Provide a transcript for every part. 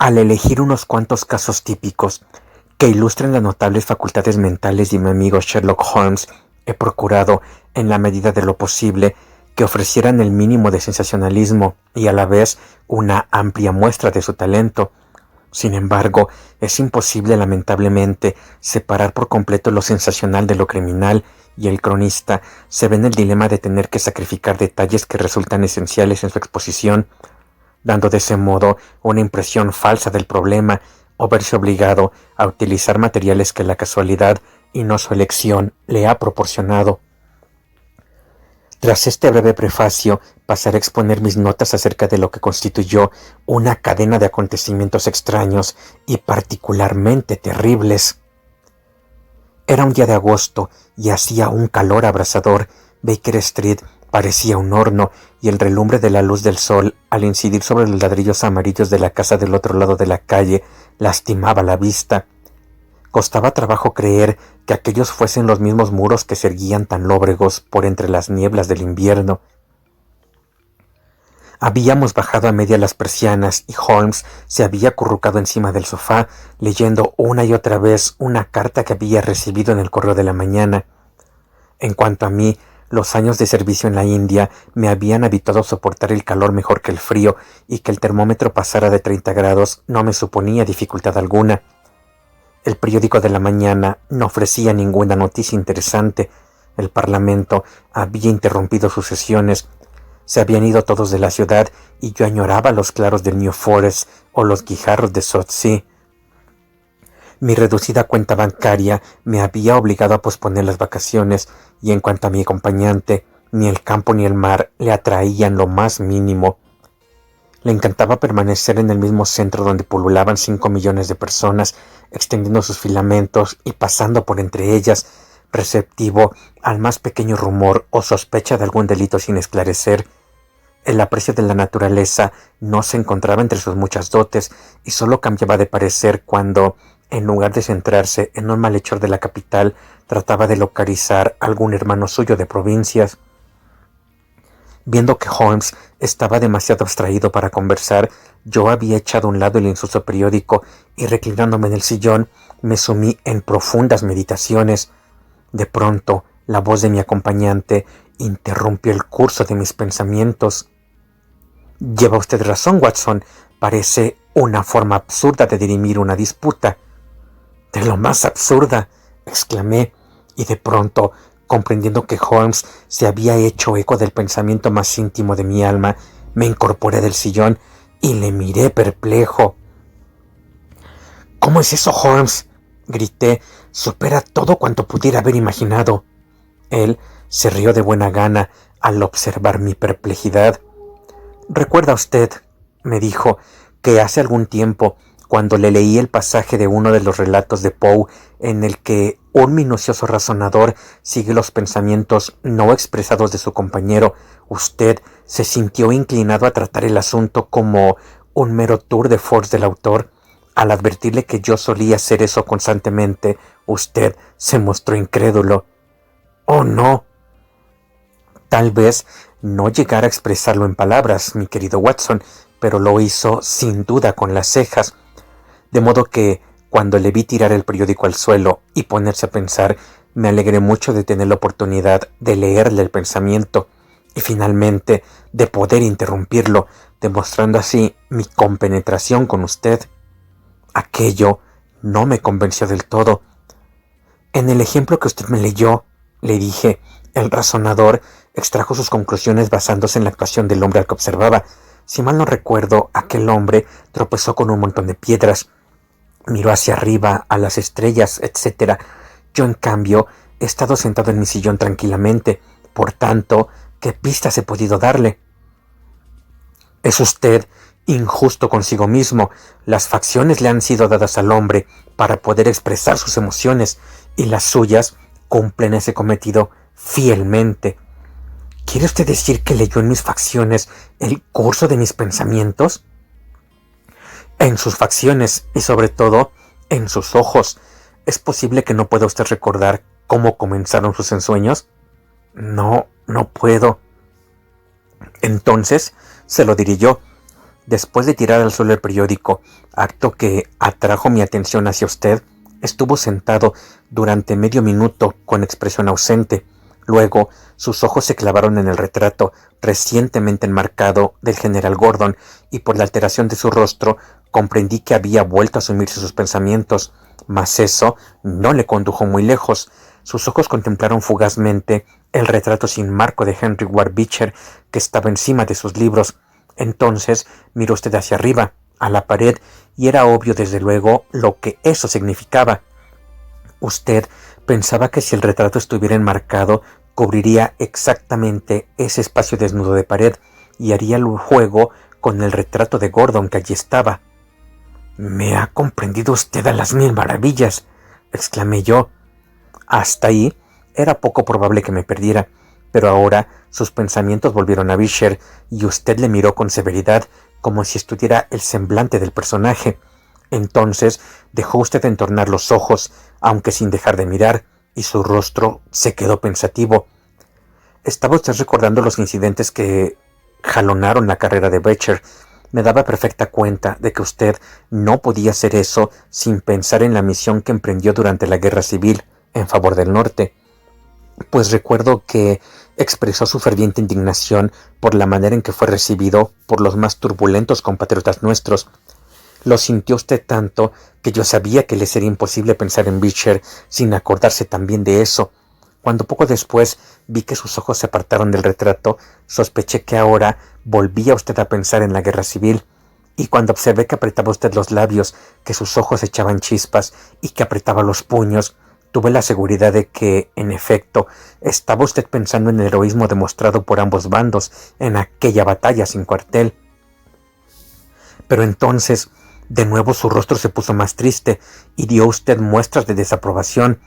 Al elegir unos cuantos casos típicos que ilustren las notables facultades mentales de mi amigo Sherlock Holmes, he procurado, en la medida de lo posible, que ofrecieran el mínimo de sensacionalismo y a la vez una amplia muestra de su talento. Sin embargo, es imposible, lamentablemente, separar por completo lo sensacional de lo criminal, y el cronista se ve en el dilema de tener que sacrificar detalles que resultan esenciales en su exposición, dando de ese modo una impresión falsa del problema, o verse obligado a utilizar materiales que la casualidad y no su elección le ha proporcionado. Tras este breve prefacio, pasaré a exponer mis notas acerca de lo que constituyó una cadena de acontecimientos extraños y particularmente terribles. Era un día de agosto y hacía un calor abrasador. Baker Street parecía un horno y el relumbre de la luz del sol, al incidir sobre los ladrillos amarillos de la casa del otro lado de la calle, lastimaba la vista. Costaba trabajo creer que aquellos fuesen los mismos muros que se erguían tan lóbregos por entre las nieblas del invierno. Habíamos bajado a media las persianas y Holmes se había acurrucado encima del sofá, leyendo una y otra vez una carta que había recibido en el correo de la mañana. En cuanto a mí, los años de servicio en la India me habían habituado a soportar el calor mejor que el frío, y que el termómetro pasara de 30 grados no me suponía dificultad alguna. El periódico de la mañana no ofrecía ninguna noticia interesante. El Parlamento había interrumpido sus sesiones. Se habían ido todos de la ciudad y yo añoraba los claros del New Forest o los guijarros de Southsea. Mi reducida cuenta bancaria me había obligado a posponer las vacaciones, y en cuanto a mi acompañante, ni el campo ni el mar le atraían lo más mínimo. Le encantaba permanecer en el mismo centro donde pululaban 5 millones de personas, extendiendo sus filamentos y pasando por entre ellas, receptivo al más pequeño rumor o sospecha de algún delito sin esclarecer. El aprecio de la naturaleza no se encontraba entre sus muchas dotes, y solo cambiaba de parecer cuando, en lugar de centrarse en un malhechor de la capital, trataba de localizar algún hermano suyo de provincias. Viendo que Holmes estaba demasiado abstraído para conversar, yo había echado a un lado el insulso periódico y, reclinándome en el sillón, me sumí en profundas meditaciones. De pronto, la voz de mi acompañante interrumpió el curso de mis pensamientos. «Lleva usted razón, Watson. Parece una forma absurda de dirimir una disputa». «De lo más absurda», exclamé, y de pronto, comprendiendo que Holmes se había hecho eco del pensamiento más íntimo de mi alma, me incorporé del sillón y le miré perplejo. «¿Cómo es eso, Holmes?», grité. «Supera todo cuanto pudiera haber imaginado». Él se rió de buena gana al observar mi perplejidad. «¿Recuerda usted?», me dijo, «que hace algún tiempo, cuando le leí el pasaje de uno de los relatos de Poe, en el que un minucioso razonador sigue los pensamientos no expresados de su compañero, usted se sintió inclinado a tratar el asunto como un mero tour de force del autor? Al advertirle que yo solía hacer eso constantemente, usted se mostró incrédulo». «Oh, no». «Tal vez no llegara a expresarlo en palabras, mi querido Watson, pero lo hizo sin duda con las cejas. De modo que, cuando le vi tirar el periódico al suelo y ponerse a pensar, me alegré mucho de tener la oportunidad de leerle el pensamiento y finalmente de poder interrumpirlo, demostrando así mi compenetración con usted. Aquello no me convenció del todo. «En el ejemplo que usted me leyó», le dije, «el razonador extrajo sus conclusiones basándose en la actuación del hombre al que observaba. Si mal no recuerdo, aquel hombre tropezó con un montón de piedras, miró hacia arriba, a las estrellas, etc. Yo, en cambio, he estado sentado en mi sillón tranquilamente. Por tanto, ¿qué pistas he podido darle?» «Es usted injusto consigo mismo. Las facciones le han sido dadas al hombre para poder expresar sus emociones, y las suyas cumplen ese cometido fielmente». «¿Quiere usted decir que leyó en mis facciones el curso de mis pensamientos?» «En sus facciones y sobre todo en sus ojos. ¿Es posible que no pueda usted recordar cómo comenzaron sus ensueños?» «No puedo». «Entonces se lo diré yo. Después de tirar al suelo el periódico, acto que atrajo mi atención hacia usted, estuvo sentado durante medio minuto con expresión ausente. Luego, sus ojos se clavaron en el retrato recientemente enmarcado del general Gordon, y por la alteración de su rostro comprendí que había vuelto a sumirse sus pensamientos, mas eso no le condujo muy lejos. Sus ojos contemplaron fugazmente el retrato sin marco de Henry Ward Beecher que estaba encima de sus libros. Entonces miró usted hacia arriba, a la pared, y era obvio desde luego lo que eso significaba. Usted pensaba que si el retrato estuviera enmarcado, cubriría exactamente ese espacio desnudo de pared y haría el juego con el retrato de Gordon que allí estaba. «Me ha comprendido usted a las mil maravillas», exclamé yo. Hasta ahí era poco probable que me perdiera, pero ahora sus pensamientos volvieron a Beecher y usted le miró con severidad, como si estudiara el semblante del personaje. Entonces dejó usted entornar los ojos, aunque sin dejar de mirar, y su rostro se quedó pensativo. Estaba usted recordando los incidentes que jalonaron la carrera de Beecher. Me daba perfecta cuenta de que usted no podía hacer eso sin pensar en la misión que emprendió durante la Guerra Civil en favor del norte, pues recuerdo que expresó su ferviente indignación por la manera en que fue recibido por los más turbulentos compatriotas nuestros. Lo sintió usted tanto que yo sabía que le sería imposible pensar en Beecher sin acordarse también de eso. Cuando poco después vi que sus ojos se apartaron del retrato, sospeché que ahora volvía usted a pensar en la Guerra Civil, y cuando observé que apretaba usted los labios, que sus ojos echaban chispas y que apretaba los puños, tuve la seguridad de que, en efecto, estaba usted pensando en el heroísmo demostrado por ambos bandos en aquella batalla sin cuartel. Pero entonces, de nuevo su rostro se puso más triste y dio usted muestras de desaprobación.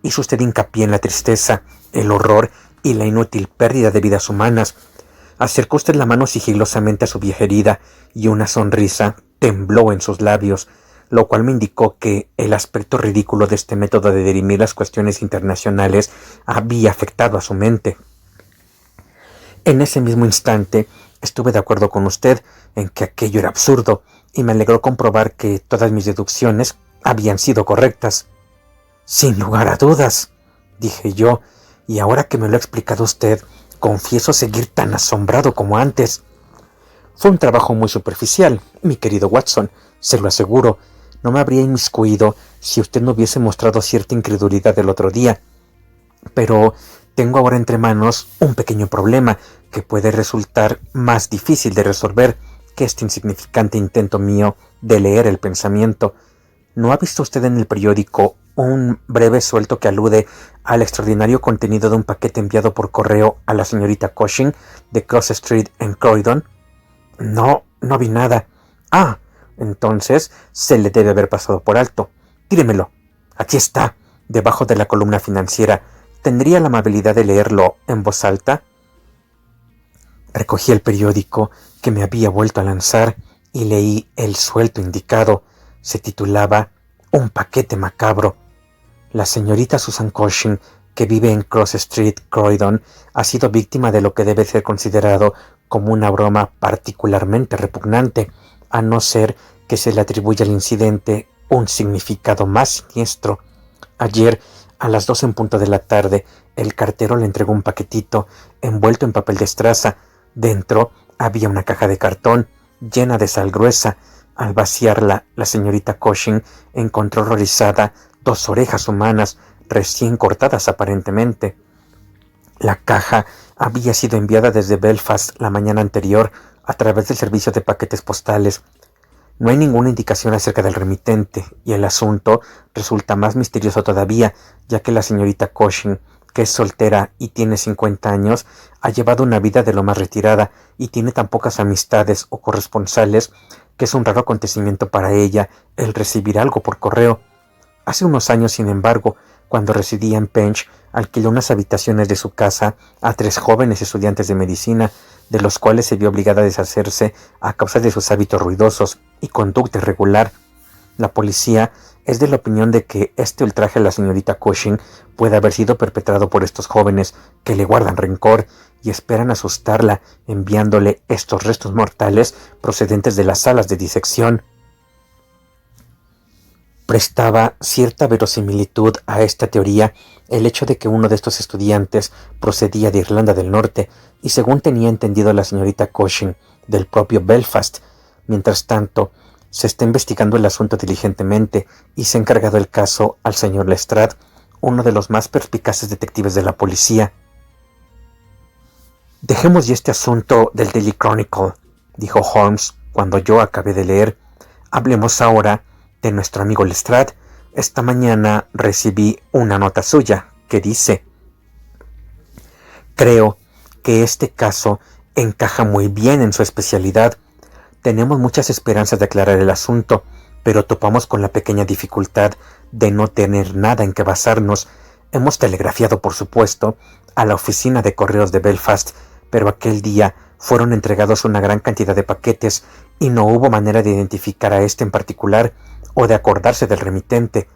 Hizo usted hincapié en la tristeza, el horror y la inútil pérdida de vidas humanas. Acercó usted la mano sigilosamente a su vieja herida y una sonrisa tembló en sus labios, lo cual me indicó que el aspecto ridículo de este método de dirimir las cuestiones internacionales había afectado a su mente. En ese mismo instante estuve de acuerdo con usted en que aquello era absurdo, y me alegró comprobar que todas mis deducciones habían sido correctas. «Sin lugar a dudas», dije yo, «y ahora que me lo ha explicado usted, confieso seguir tan asombrado como antes». «Fue un trabajo muy superficial, mi querido Watson, se lo aseguro. No me habría inmiscuido si usted no hubiese mostrado cierta incredulidad el otro día. Pero tengo ahora entre manos un pequeño problema que puede resultar más difícil de resolver que este insignificante intento mío de leer el pensamiento. ¿No ha visto usted en el periódico un breve suelto que alude al extraordinario contenido de un paquete enviado por correo a la señorita Cushing de Cross Street en Croydon? No vi nada. Ah, entonces se le debe haber pasado por alto. Tíremelo. Aquí está, debajo de la columna financiera. ¿Tendría la amabilidad de leerlo en voz alta? Recogí el periódico que me había vuelto a lanzar y leí el suelto indicado. Se titulaba «Un paquete macabro». La señorita Susan Cushing, que vive en Cross Street, Croydon, ha sido víctima de lo que debe ser considerado como una broma particularmente repugnante, a no ser que se le atribuya al incidente un significado más siniestro. Ayer, a las 2 en punto de la tarde, el cartero le entregó un paquetito envuelto en papel de estraza. Dentro había una caja de cartón llena de sal gruesa. Al vaciarla, la señorita Cushing encontró horrorizada 2 orejas humanas recién cortadas aparentemente. La caja había sido enviada desde Belfast la mañana anterior a través del servicio de paquetes postales. No hay ninguna indicación acerca del remitente, y el asunto resulta más misterioso todavía, ya que la señorita Cushing, que es soltera y tiene 50 años, ha llevado una vida de lo más retirada y tiene tan pocas amistades o corresponsales que es un raro acontecimiento para ella el recibir algo por correo. Hace unos años, sin embargo, cuando residía en Penge, alquiló unas habitaciones de su casa a 3 jóvenes estudiantes de medicina, de los cuales se vio obligada a deshacerse a causa de sus hábitos ruidosos y conducta irregular. La policía es de la opinión de que este ultraje a la señorita Cushing puede haber sido perpetrado por estos jóvenes que le guardan rencor y esperan asustarla enviándole estos restos mortales procedentes de las salas de disección. Prestaba cierta verosimilitud a esta teoría el hecho de que uno de estos estudiantes procedía de Irlanda del Norte y, según tenía entendido la señorita Cushing, del propio Belfast. Mientras tanto, se está investigando el asunto diligentemente y se ha encargado el caso al señor Lestrade, uno de los más perspicaces detectives de la policía. «Dejemos ya este asunto del Daily Chronicle», dijo Holmes cuando yo acabé de leer. «Hablemos ahora de nuestro amigo Lestrade. Esta mañana recibí una nota suya que dice: creo que este caso encaja muy bien en su especialidad. Tenemos muchas esperanzas de aclarar el asunto, pero topamos con la pequeña dificultad de no tener nada en que basarnos. Hemos telegrafiado, por supuesto, a la oficina de correos de Belfast, pero aquel día fueron entregados una gran cantidad de paquetes y no hubo manera de identificar a este en particular o de acordarse del remitente.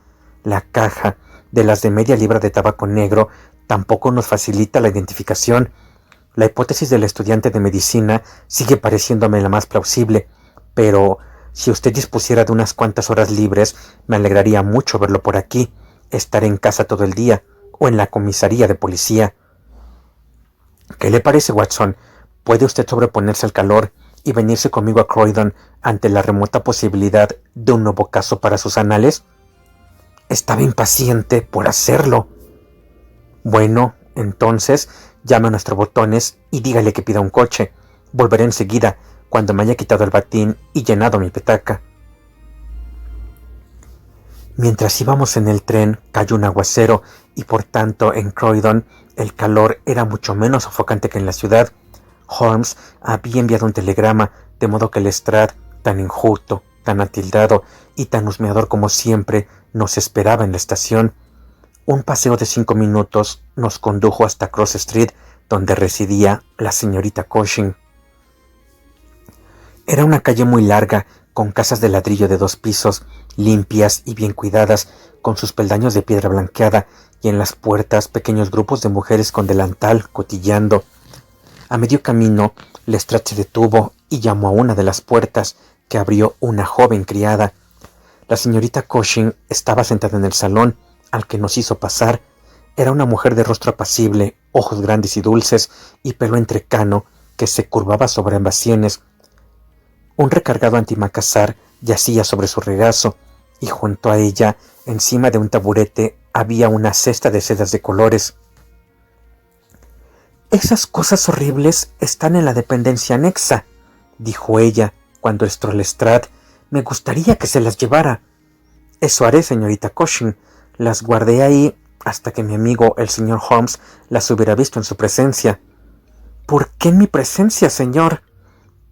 La caja de las de media libra de tabaco negro tampoco nos facilita la identificación. La hipótesis del estudiante de medicina sigue pareciéndome la más plausible, pero si usted dispusiera de unas cuantas horas libres, me alegraría mucho verlo por aquí. Estaré en casa todo el día, o en la comisaría de policía. ¿Qué le parece, Watson? ¿Puede usted sobreponerse al calor y venirse conmigo a Croydon ante la remota posibilidad de un nuevo caso para sus anales? Estaba impaciente por hacerlo. Bueno, entonces llame a nuestros botones y dígale que pida un coche. Volveré enseguida, cuando me haya quitado el batín y llenado mi petaca. Mientras íbamos en el tren, cayó un aguacero y por tanto en Croydon el calor era mucho menos sofocante que en la ciudad. Holmes había enviado un telegrama, de modo que Lestrade, tan enjuto, tan atildado y tan husmeador como siempre, nos esperaba en la estación. Un paseo de 5 minutos nos condujo hasta Cross Street, donde residía la señorita Cushing. Era una calle muy larga, con casas de ladrillo de 2 pisos, limpias y bien cuidadas, con sus peldaños de piedra blanqueada, y en las puertas pequeños grupos de mujeres con delantal cotilleando. A medio camino, Lestrade se detuvo y llamó a una de las puertas, que abrió una joven criada. La señorita Cushing estaba sentada en el salón, al que nos hizo pasar. Era una mujer de rostro apacible, ojos grandes y dulces, y pelo entrecano que se curvaba sobre ambas sienes. Un recargado antimacassar yacía sobre su regazo, y junto a ella, encima de un taburete, había una cesta de sedas de colores. «Esas cosas horribles están en la dependencia anexa», dijo ella, cuando entró Lestrade. «Me gustaría que se las llevara». «Eso haré, señorita Cushing. Las guardé ahí hasta que mi amigo, el señor Holmes, las hubiera visto en su presencia». «¿Por qué en mi presencia, señor?»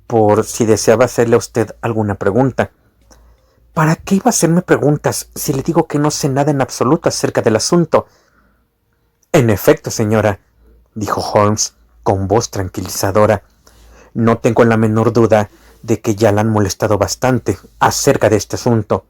«Por si deseaba hacerle a usted alguna pregunta». «¿Para qué iba a hacerme preguntas si le digo que no sé nada en absoluto acerca del asunto?» «En efecto, señora», dijo Holmes con voz tranquilizadora, «no tengo la menor duda de que ya la han molestado bastante acerca de este asunto».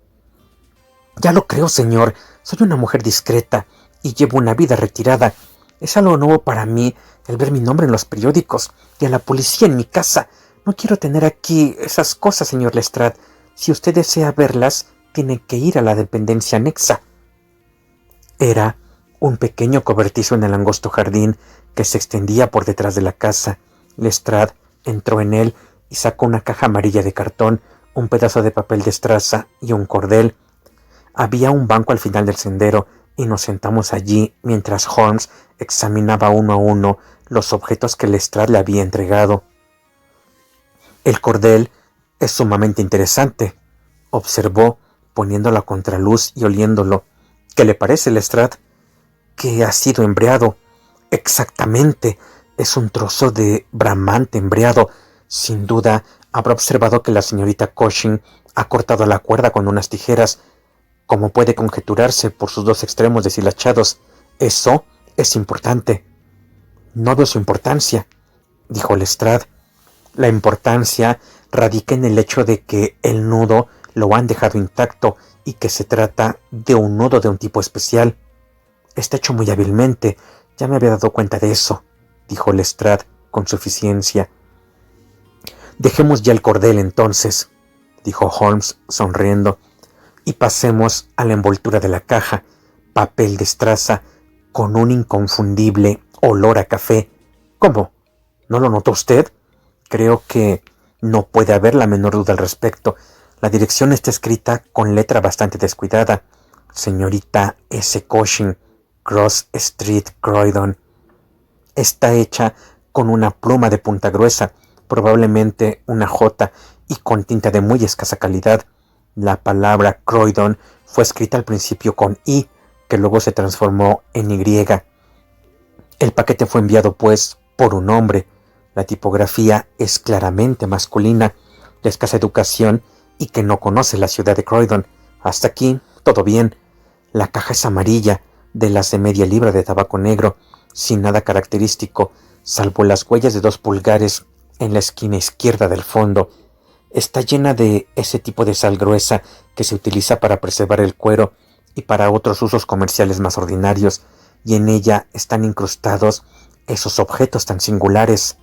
«Ya lo creo, señor. Soy una mujer discreta y llevo una vida retirada. Es algo nuevo para mí el ver mi nombre en los periódicos y a la policía en mi casa. No quiero tener aquí esas cosas, señor Lestrade. Si usted desea verlas, tiene que ir a la dependencia anexa». Era un pequeño cobertizo en el angosto jardín que se extendía por detrás de la casa. Lestrade entró en él y sacó una caja amarilla de cartón, un pedazo de papel de estraza y un cordel. Había un banco al final del sendero y nos sentamos allí mientras Holmes examinaba uno a uno los objetos que Lestrade le había entregado. «El cordel es sumamente interesante», observó, poniéndolo a contraluz y oliéndolo. «¿Qué le parece, Lestrade?» «Que ha sido embreado». «Exactamente. Es un trozo de bramante embreado. Sin duda, habrá observado que la señorita Cushing ha cortado la cuerda con unas tijeras, como puede conjeturarse por sus 2 extremos deshilachados. Eso es importante». «No veo su importancia», dijo Lestrade. «La importancia radica en el hecho de que el nudo lo han dejado intacto y que se trata de un nudo de un tipo especial. Está hecho muy hábilmente. Ya me había dado cuenta de eso», dijo Lestrade. con suficiencia. Dejemos ya el cordel entonces, dijo Holmes sonriendo, y pasemos a la envoltura de la caja, papel de estraza con un inconfundible olor a café. ¿Cómo? ¿No lo notó usted? Creo que no puede haber la menor duda al respecto. La dirección está escrita con letra bastante descuidada. Señorita S. Cushing, Cross Street, Croydon. Está hecha con una pluma de punta gruesa, probablemente una J, y con tinta de muy escasa calidad. La palabra Croydon fue escrita al principio con I, que luego se transformó en Y. El paquete fue enviado, pues, por un hombre. La tipografía es claramente masculina, de escasa educación y que no conoce la ciudad de Croydon. Hasta aquí, todo bien. La caja es amarilla, de las de media libra de tabaco negro, sin nada característico, salvo las huellas de 2 pulgares en la esquina izquierda del fondo. Está llena de ese tipo de sal gruesa que se utiliza para preservar el cuero y para otros usos comerciales más ordinarios, y en ella están incrustados esos objetos tan singulares.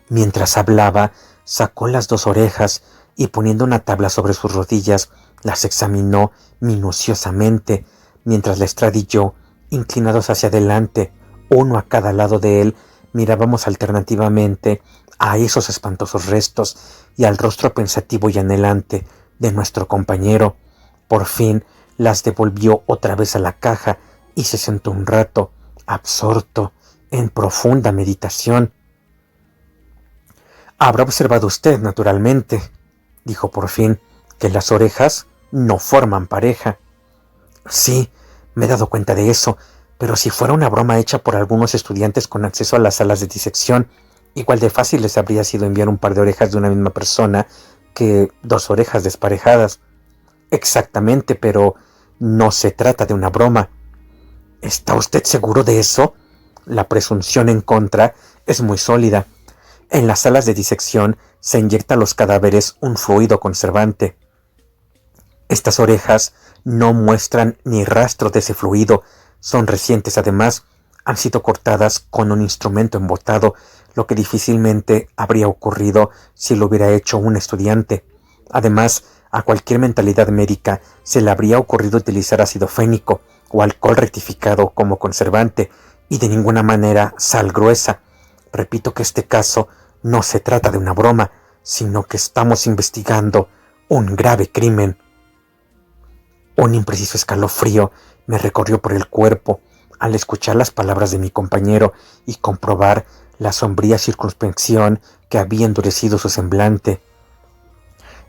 Mientras hablaba, sacó las 2 orejas y poniendo una tabla sobre sus rodillas, las examinó minuciosamente, mientras Lestrade y yo, inclinados hacia adelante, uno a cada lado de él, mirábamos alternativamente a esos espantosos restos y al rostro pensativo y anhelante de nuestro compañero. Por fin las devolvió otra vez a la caja y se sentó un rato, absorto, en profunda meditación. «Habrá observado usted, naturalmente», dijo por fin, «que las orejas no forman pareja». «Sí, me he dado cuenta de eso, pero si fuera una broma hecha por algunos estudiantes con acceso a las salas de disección, igual de fácil les habría sido enviar un par de orejas de una misma persona que 2 orejas desparejadas». «Exactamente, pero no se trata de una broma». «¿Está usted seguro de eso?» «La presunción en contra es muy sólida. En las salas de disección se inyecta a los cadáveres un fluido conservante. Estas orejas no muestran ni rastro de ese fluido, son recientes además, han sido cortadas con un instrumento embotado, lo que difícilmente habría ocurrido si lo hubiera hecho un estudiante. Además, a cualquier mentalidad médica se le habría ocurrido utilizar ácido fénico o alcohol rectificado como conservante, y de ninguna manera sal gruesa. Repito que este caso no se trata de una broma, sino que estamos investigando un grave crimen». Un impreciso escalofrío me recorrió por el cuerpo al escuchar las palabras de mi compañero y comprobar la sombría circunspección que había endurecido su semblante.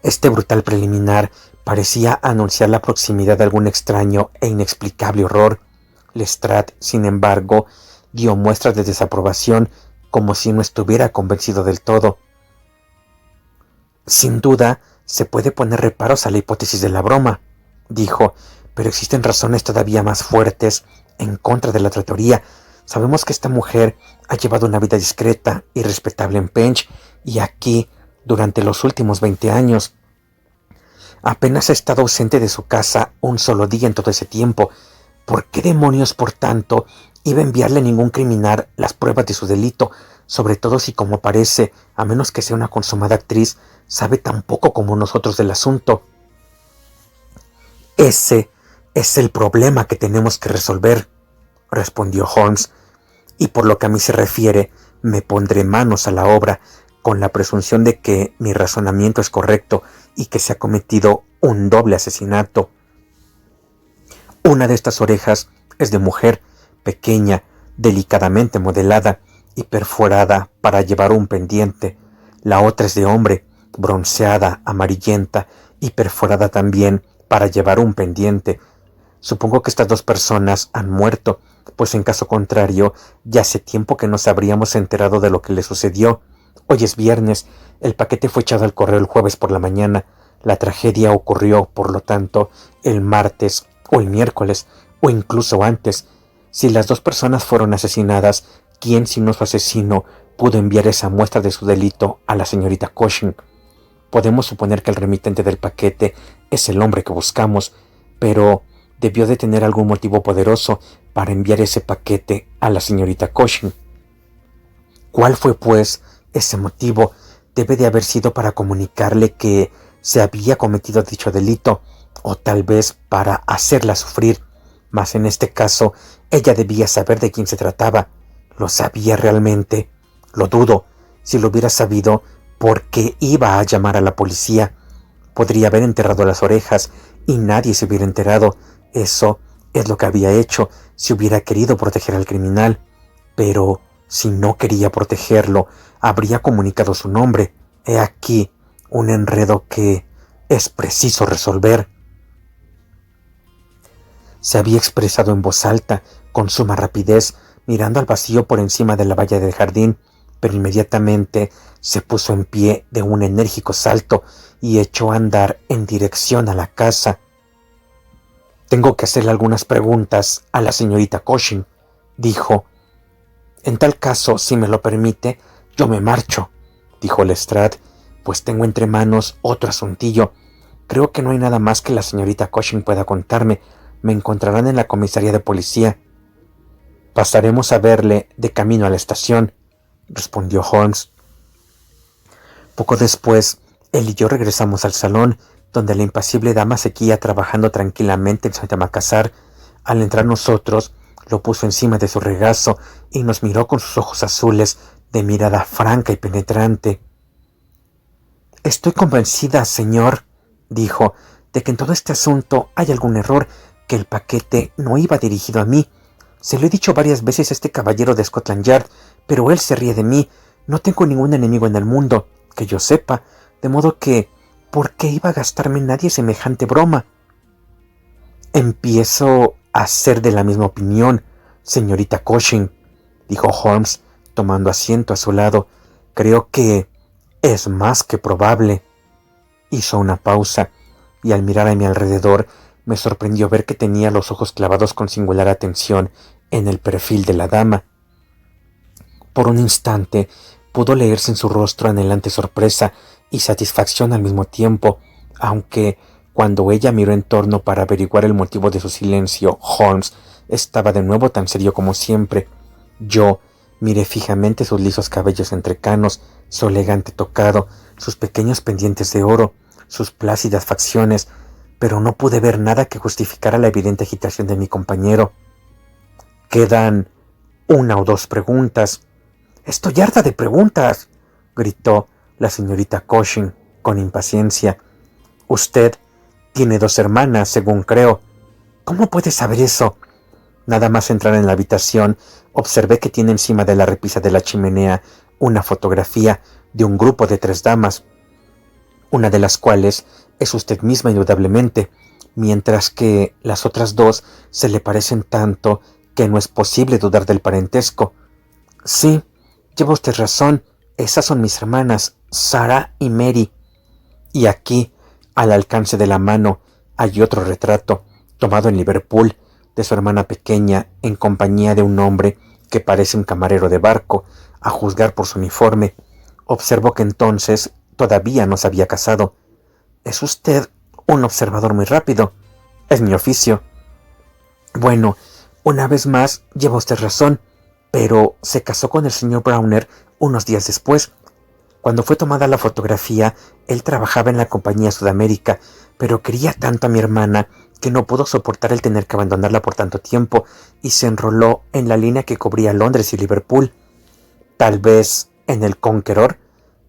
Este brutal preliminar parecía anunciar la proximidad de algún extraño e inexplicable horror. Lestrade, sin embargo, dio muestras de desaprobación, como si no estuviera convencido del todo. «Sin duda, se puede poner reparos a la hipótesis de la broma», dijo, «pero existen razones todavía más fuertes en contra de la otra teoría. Sabemos que esta mujer ha llevado una vida discreta y respetable en Penge y aquí durante los últimos 20 años. Apenas ha estado ausente de su casa un solo día en todo ese tiempo. ¿Por qué demonios, por tanto, iba a enviarle a ningún criminal las pruebas de su delito, sobre todo si, como parece, a menos que sea una consumada actriz, sabe tan poco como nosotros del asunto?» «Ese es el problema que tenemos que resolver», respondió Holmes, «y por lo que a mí se refiere, me pondré manos a la obra, con la presunción de que mi razonamiento es correcto y que se ha cometido un doble asesinato. Una de estas orejas es de mujer, pequeña, delicadamente modelada y perforada para llevar un pendiente. La otra es de hombre, bronceada, amarillenta y perforada también para llevar un pendiente. Supongo que estas 2 personas han muerto, pues en caso contrario, ya hace tiempo que nos habríamos enterado de lo que le sucedió. Hoy es viernes, el paquete fue echado al correo el jueves por la mañana. La tragedia ocurrió, por lo tanto, el martes o el miércoles, o incluso antes. Si las 2 personas fueron asesinadas, ¿quién sino su asesino pudo enviar esa muestra de su delito a la señorita Cushing? Podemos suponer que el remitente del paquete es el hombre que buscamos, pero debió de tener algún motivo poderoso para enviar ese paquete a la señorita Cushing. ¿Cuál fue, pues, ese motivo? Debe de haber sido para comunicarle que se había cometido dicho delito, o tal vez para hacerla sufrir. Mas en este caso, ella debía saber de quién se trataba. ¿Lo sabía realmente? Lo dudo. Si lo hubiera sabido, ¿por qué iba a llamar a la policía? Podría haber enterrado las orejas y nadie se hubiera enterado. Eso es lo que había hecho si hubiera querido proteger al criminal. Pero si no quería protegerlo, habría comunicado su nombre. He aquí un enredo que es preciso resolver. Se había expresado en voz alta, con suma rapidez, mirando al vacío por encima de la valla del jardín, pero inmediatamente se puso en pie de un enérgico salto y echó a andar en dirección a la casa. «Tengo que hacerle algunas preguntas a la señorita Cushing», dijo. «En tal caso, si me lo permite, yo me marcho», dijo Lestrade, «pues tengo entre manos otro asuntillo. Creo que no hay nada más que la señorita Cushing pueda contarme. Me encontrarán en la comisaría de policía». «Pasaremos a verle de camino a la estación», respondió Holmes. Poco después, él y yo regresamos al salón, donde la impasible dama seguía trabajando tranquilamente en su antimacassar. Al entrar nosotros, lo puso encima de su regazo y nos miró con sus ojos azules, de mirada franca y penetrante. «Estoy convencida, señor», dijo, «de que en todo este asunto hay algún error, que el paquete no iba dirigido a mí. Se lo he dicho varias veces a este caballero de Scotland Yard, pero él se ríe de mí. No tengo ningún enemigo en el mundo, que yo sepa, de modo que, ¿por qué iba a gastarme en nadie semejante broma?» «Empiezo a ser de la misma opinión, señorita Cushing», dijo Holmes, tomando asiento a su lado. «Creo que es más que probable». Hizo una pausa, y al mirar a mi alrededor, me sorprendió ver que tenía los ojos clavados con singular atención en el perfil de la dama. Por un instante pudo leerse en su rostro anhelante sorpresa y satisfacción al mismo tiempo, aunque cuando ella miró en torno para averiguar el motivo de su silencio, Holmes estaba de nuevo tan serio como siempre. Yo miré fijamente sus lisos cabellos entrecanos, su elegante tocado, sus pequeños pendientes de oro, sus plácidas facciones, pero no pude ver nada que justificara la evidente agitación de mi compañero. «Quedan una o dos preguntas». «Estoy harta de preguntas», gritó la señorita Cushing con impaciencia. «Usted tiene 2 hermanas, según creo». «¿Cómo puede saber eso?» «Nada más entrar en la habitación, observé que tiene encima de la repisa de la chimenea una fotografía de un grupo de 3 damas, una de las cuales es usted misma indudablemente, mientras que las otras 2 se le parecen tanto que no es posible dudar del parentesco». «Sí, lleva usted razón, esas son mis hermanas, Sarah y Mary». Y aquí, al alcance de la mano, hay otro retrato, tomado en Liverpool, de su hermana pequeña, en compañía de un hombre que parece un camarero de barco, a juzgar por su uniforme. Observo que entonces todavía no se había casado. «Es usted un observador muy rápido». «Es mi oficio». «Bueno, una vez más lleva usted razón, pero se casó con el señor Browner unos días después. Cuando fue tomada la fotografía, él trabajaba en la compañía Sudamérica, pero quería tanto a mi hermana que no pudo soportar el tener que abandonarla por tanto tiempo y se enroló en la línea que cubría Londres y Liverpool». «¿Tal vez en el Conqueror?»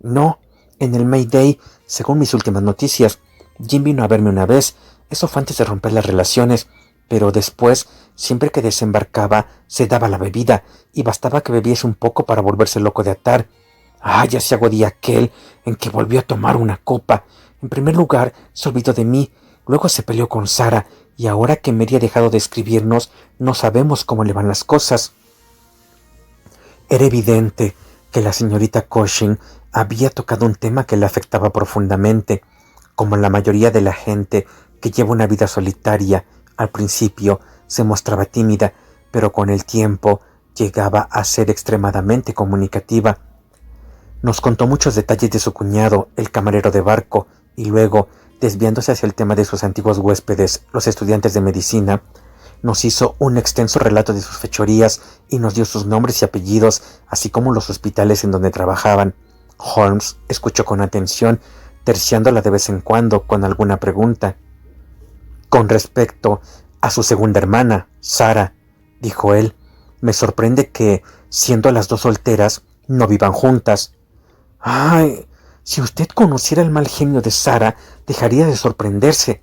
«No, en el Mayday, según mis últimas noticias. Jim vino a verme una vez, eso fue antes de romper las relaciones, pero después, siempre que desembarcaba, se daba la bebida, y bastaba que bebiese un poco para volverse loco de atar. Ya se agotó día aquel en que volvió a tomar una copa. En primer lugar, se olvidó de mí, luego se peleó con Sarah, y ahora que Mary ha dejado de escribirnos, no sabemos cómo le van las cosas». Era evidente que la señorita Cushing había tocado un tema que le afectaba profundamente. Como la mayoría de la gente que lleva una vida solitaria, al principio se mostraba tímida, pero con el tiempo llegaba a ser extremadamente comunicativa. Nos contó muchos detalles de su cuñado, el camarero de barco, y luego, desviándose hacia el tema de sus antiguos huéspedes, los estudiantes de medicina, nos hizo un extenso relato de sus fechorías y nos dio sus nombres y apellidos, así como los hospitales en donde trabajaban. Holmes escuchó con atención, terciándola de vez en cuando con alguna pregunta. Con respecto a su segunda hermana, Sarah, dijo él, me sorprende que, siendo las dos solteras, no vivan juntas. Ay, si usted conociera el mal genio de Sarah, dejaría de sorprenderse.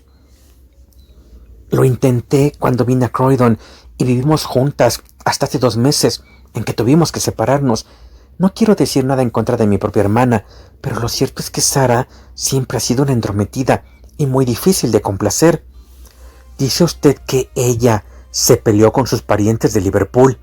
Lo intenté cuando vine a Croydon y vivimos juntas hasta hace 2 meses, en que tuvimos que separarnos. No quiero decir nada en contra de mi propia hermana, pero lo cierto es que Sarah siempre ha sido una entrometida y muy difícil de complacer. ¿Dice usted que ella se peleó con sus parientes de Liverpool?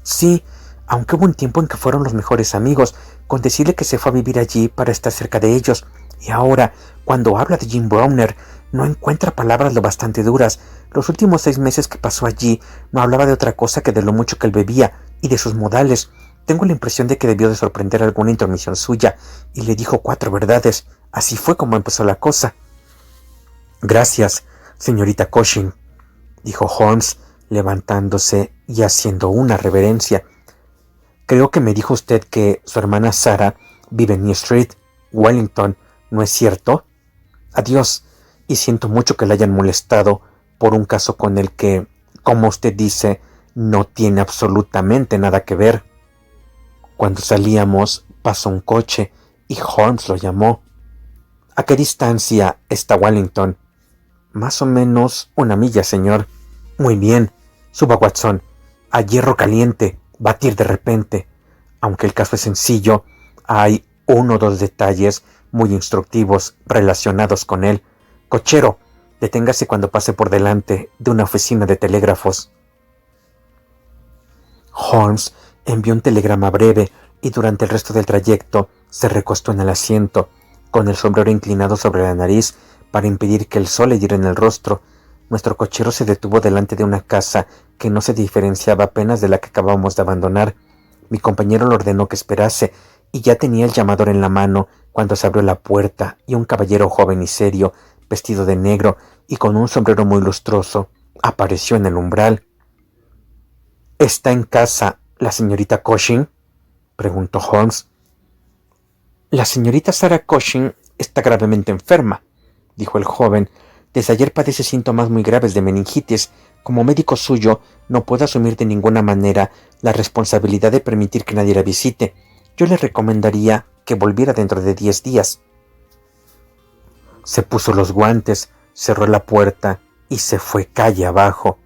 Sí, aunque hubo un tiempo en que fueron los mejores amigos, con decirle que se fue a vivir allí para estar cerca de ellos. Y ahora, cuando habla de Jim Browner, no encuentra palabras lo bastante duras. Los últimos 6 meses que pasó allí no hablaba de otra cosa que de lo mucho que él bebía y de sus modales. Tengo la impresión de que debió de sorprender alguna intromisión suya y le dijo 4 verdades. Así fue como empezó la cosa. Gracias, señorita Cushing, dijo Holmes, levantándose y haciendo una reverencia. Creo que me dijo usted que su hermana Sarah vive en New Street, Wellington, ¿no es cierto? Adiós, y siento mucho que la hayan molestado por un caso con el que, como usted dice, no tiene absolutamente nada que ver. Cuando salíamos, pasó un coche y Holmes lo llamó. ¿A qué distancia está Wellington? Más o menos 1 milla, señor. Muy bien. Suba, Watson. A hierro caliente. Batir de repente. Aunque el caso es sencillo, hay 1 o 2 detalles muy instructivos relacionados con él. Cochero, deténgase cuando pase por delante de una oficina de telégrafos. Holmes envió un telegrama breve y durante el resto del trayecto se recostó en el asiento, con el sombrero inclinado sobre la nariz para impedir que el sol le diera en el rostro. Nuestro cochero se detuvo delante de una casa que no se diferenciaba apenas de la que acabábamos de abandonar. Mi compañero le ordenó que esperase y ya tenía el llamador en la mano cuando se abrió la puerta y un caballero joven y serio, vestido de negro y con un sombrero muy lustroso, apareció en el umbral. ¿Está en casa la señorita Cushing?, preguntó Holmes. La señorita Sarah Cushing está gravemente enferma, dijo el joven. Desde ayer padece síntomas muy graves de meningitis. Como médico suyo, no puedo asumir de ninguna manera la responsabilidad de permitir que nadie la visite. Yo le recomendaría que volviera dentro de 10 días. Se puso los guantes, cerró la puerta y se fue calle abajo.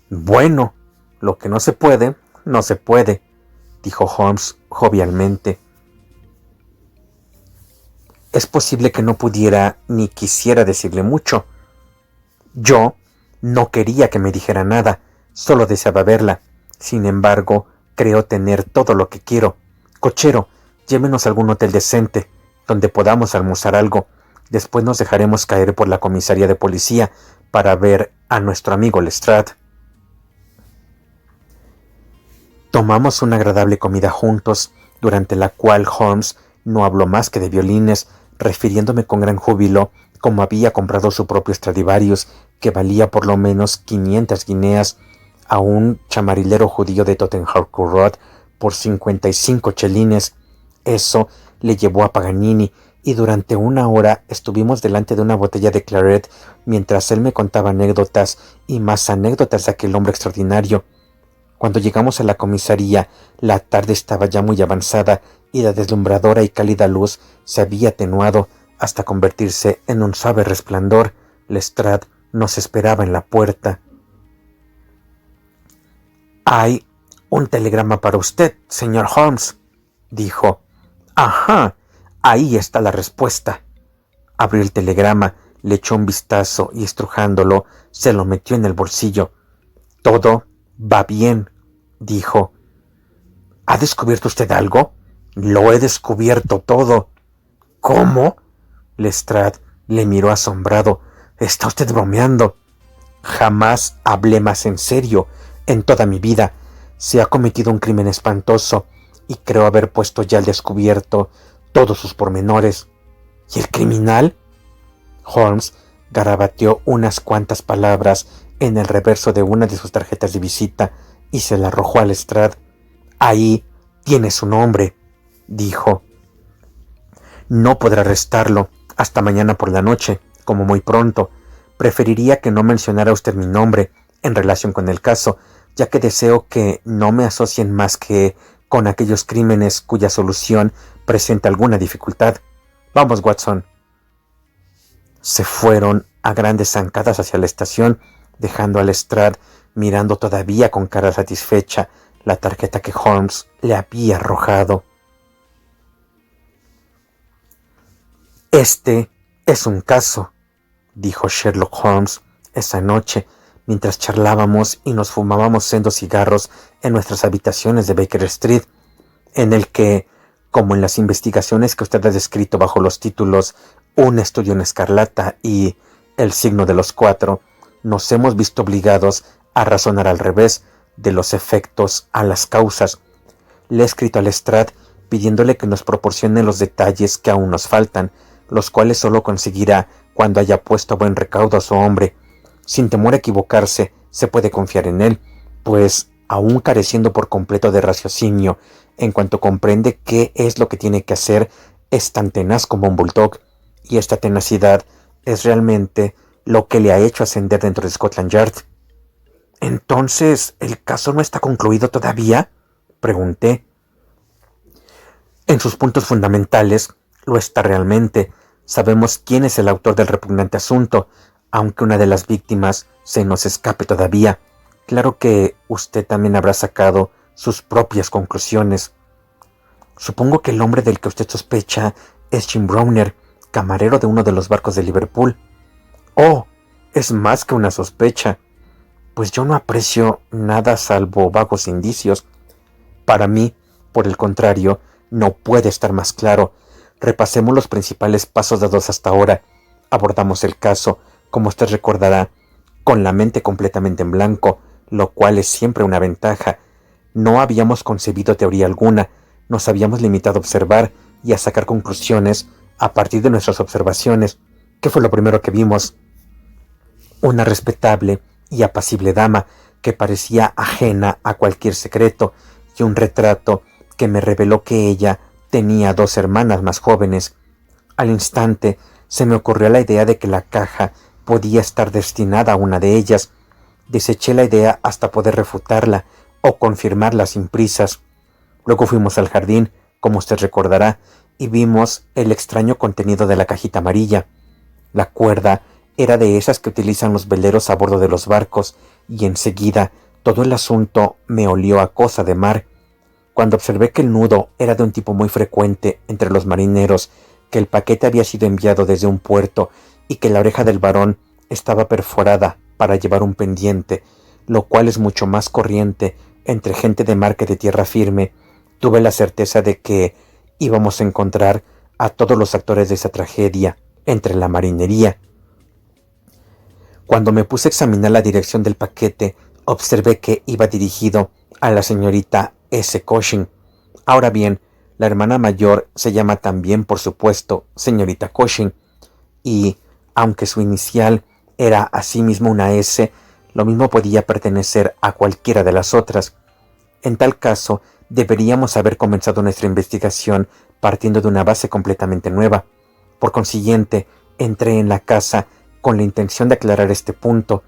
Bueno, lo que no se puede, no se puede, dijo Holmes jovialmente. Es posible que no pudiera ni quisiera decirle mucho. Yo no quería que me dijera nada, solo deseaba verla. Sin embargo, creo tener todo lo que quiero. Cochero, llévenos a algún hotel decente, donde podamos almorzar algo. Después nos dejaremos caer por la comisaría de policía para ver a nuestro amigo Lestrade. Tomamos una agradable comida juntos, durante la cual Holmes no habló más que de violines, refiriéndome con gran júbilo cómo había comprado su propio Stradivarius, que valía por lo menos 500 guineas, a un chamarilero judío de Tottenham Court Road por 55 chelines. Eso le llevó a Paganini, y durante 1 hora estuvimos delante de una botella de claret mientras él me contaba anécdotas y más anécdotas de aquel hombre extraordinario. Cuando llegamos a la comisaría, la tarde estaba ya muy avanzada y la deslumbradora y cálida luz se había atenuado hasta convertirse en un suave resplandor. Lestrade nos esperaba en la puerta. «Hay un telegrama para usted, señor Holmes», dijo. «Ajá, ahí está la respuesta». Abrió el telegrama, le echó un vistazo y estrujándolo, se lo metió en el bolsillo. «Todo va bien», dijo. «¿Ha descubierto usted algo?» «Lo he descubierto todo». «¿Cómo?» Lestrade le miró asombrado. «¿Está usted bromeando?» «Jamás hablé más en serio en toda mi vida. Se ha cometido un crimen espantoso y creo haber puesto ya al descubierto todos sus pormenores». «¿Y el criminal?» Holmes garabateó unas cuantas palabras en el reverso de una de sus tarjetas de visita y se la arrojó a Lestrade. «Ahí tiene su nombre», dijo. «No podrá restarlo hasta mañana por la noche, como muy pronto. Preferiría que no mencionara usted mi nombre en relación con el caso, ya que deseo que no me asocien más que con aquellos crímenes cuya solución presenta alguna dificultad. Vamos, Watson». Se fueron a grandes zancadas hacia la estación, dejando a Lestrade mirando todavía con cara satisfecha la tarjeta que Holmes le había arrojado. «Este es un caso», dijo Sherlock Holmes esa noche, mientras charlábamos y nos fumábamos sendos cigarros en nuestras habitaciones de Baker Street, «en el que, como en las investigaciones que usted ha descrito bajo los títulos Un estudio en escarlata y El signo de los cuatro, nos hemos visto obligados a razonar al revés de los efectos a las causas. Le he escrito a Lestrade pidiéndole que nos proporcione los detalles que aún nos faltan, los cuales solo conseguirá cuando haya puesto a buen recaudo a su hombre. Sin temor a equivocarse, se puede confiar en él, pues, aún careciendo por completo de raciocinio, en cuanto comprende qué es lo que tiene que hacer, es tan tenaz como un bulldog, y esta tenacidad es realmente lo que le ha hecho ascender dentro de Scotland Yard. «¿Entonces el caso no está concluido todavía?», pregunté. «En sus puntos fundamentales lo está realmente. Sabemos quién es el autor del repugnante asunto, aunque una de las víctimas se nos escape todavía. Claro que usted también habrá sacado sus propias conclusiones». «Supongo que el hombre del que usted sospecha es Jim Browner, camarero de uno de los barcos de Liverpool». «Oh, es más que una sospecha. Pues yo no aprecio nada salvo vagos indicios. Para mí, por el contrario, no puede estar más claro. Repasemos los principales pasos dados hasta ahora. Abordamos el caso, como usted recordará, con la mente completamente en blanco, lo cual es siempre una ventaja. No habíamos concebido teoría alguna, nos habíamos limitado a observar y a sacar conclusiones a partir de nuestras observaciones. ¿Qué fue lo primero que vimos? Una respetable y apacible dama que parecía ajena a cualquier secreto, y un retrato que me reveló que ella tenía 2 hermanas más jóvenes. Al instante se me ocurrió la idea de que la caja podía estar destinada a una de ellas. Deseché la idea hasta poder refutarla o confirmarla sin prisas. Luego fuimos al jardín, como usted recordará, y vimos el extraño contenido de la cajita amarilla. La cuerda era de esas que utilizan los veleros a bordo de los barcos, y enseguida todo el asunto me olió a cosa de mar. Cuando observé que el nudo era de un tipo muy frecuente entre los marineros, que el paquete había sido enviado desde un puerto y que la oreja del varón estaba perforada para llevar un pendiente, lo cual es mucho más corriente entre gente de mar que de tierra firme, tuve la certeza de que íbamos a encontrar a todos los actores de esa tragedia entre la marinería. Cuando me puse a examinar la dirección del paquete, observé que iba dirigido a la señorita S. Cushing. Ahora bien, la hermana mayor se llama también, por supuesto, señorita Cushing, y, aunque su inicial era asimismo una S, lo mismo podía pertenecer a cualquiera de las otras. En tal caso, deberíamos haber comenzado nuestra investigación partiendo de una base completamente nueva. Por consiguiente, entré en la casa con la intención de aclarar este punto.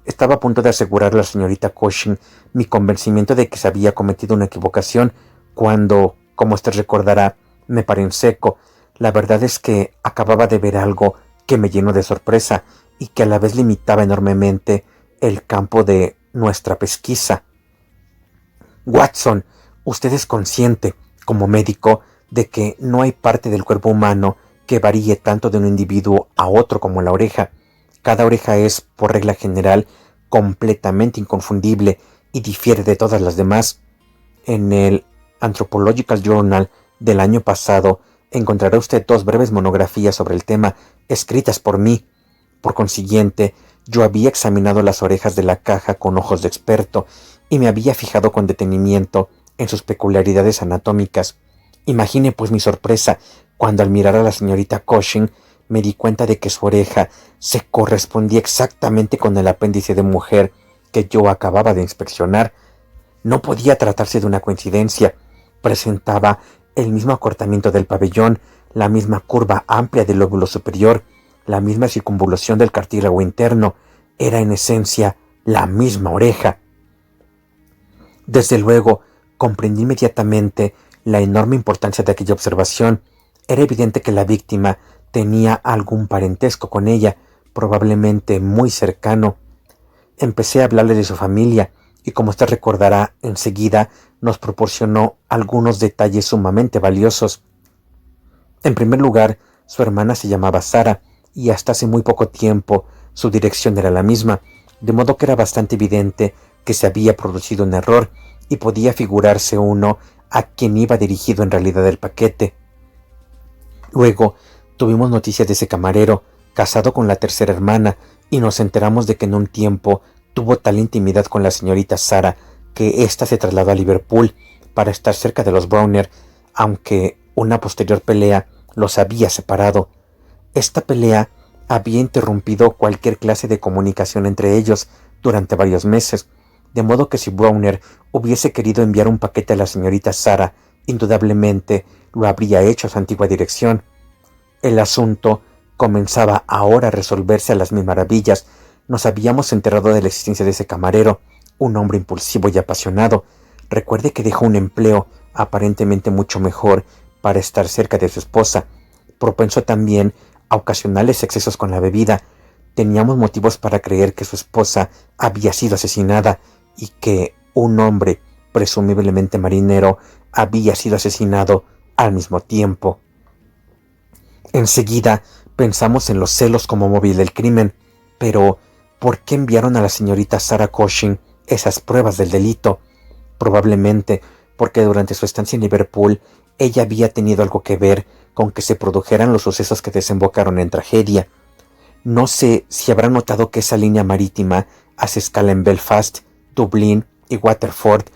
Estaba a punto de asegurar a la señorita Cushing mi convencimiento de que se había cometido una equivocación, cuando, como usted recordará, me paré en seco. La verdad es que acababa de ver algo que me llenó de sorpresa y que a la vez limitaba enormemente el campo de nuestra pesquisa. «Watson, usted es consciente, como médico, de que no hay parte del cuerpo humano que varíe tanto de un individuo a otro como la oreja. Cada oreja es, por regla general, completamente inconfundible y difiere de todas las demás. En el Anthropological Journal del año pasado encontrará usted 2 breves monografías sobre el tema, escritas por mí. Por consiguiente, yo había examinado las orejas de la caja con ojos de experto y me había fijado con detenimiento en sus peculiaridades anatómicas. Imagine pues mi sorpresa cuando, al mirar a la señorita Cushing, me di cuenta de que su oreja se correspondía exactamente con el apéndice de mujer que yo acababa de inspeccionar. No podía tratarse de una coincidencia. Presentaba el mismo acortamiento del pabellón, la misma curva amplia del lóbulo superior, la misma circunvolución del cartílago interno. Era en esencia la misma oreja. Desde luego, comprendí inmediatamente la enorme importancia de aquella observación. Era evidente que la víctima tenía algún parentesco con ella, probablemente muy cercano. Empecé a hablarle de su familia, y como usted recordará, enseguida nos proporcionó algunos detalles sumamente valiosos. En primer lugar, su hermana se llamaba Sara, y hasta hace muy poco tiempo su dirección era la misma, de modo que era bastante evidente que se había producido un error, y podía figurarse uno a quien iba dirigido en realidad el paquete. Luego tuvimos noticias de ese camarero, casado con la tercera hermana, y nos enteramos de que en un tiempo tuvo tal intimidad con la señorita Sara que ésta se trasladó a Liverpool para estar cerca de los Browner, aunque una posterior pelea los había separado. Esta pelea había interrumpido cualquier clase de comunicación entre ellos durante varios meses, de modo que si Browner hubiese querido enviar un paquete a la señorita Sara, indudablemente lo habría hecho a su antigua dirección. El asunto comenzaba ahora a resolverse a las mil maravillas. Nos habíamos enterado de la existencia de ese camarero, un hombre impulsivo y apasionado. Recuerde que dejó un empleo aparentemente mucho mejor para estar cerca de su esposa, propenso también a ocasionales excesos con la bebida. Teníamos motivos para creer que su esposa había sido asesinada y que un hombre, presumiblemente marinero, había sido asesinado al mismo tiempo. Enseguida pensamos en los celos como móvil del crimen, pero ¿por qué enviaron a la señorita Sarah Cushing esas pruebas del delito? Probablemente porque durante su estancia en Liverpool ella había tenido algo que ver con que se produjeran los sucesos que desembocaron en tragedia. No sé si habrán notado que esa línea marítima hace escala en Belfast, Dublín y Waterford,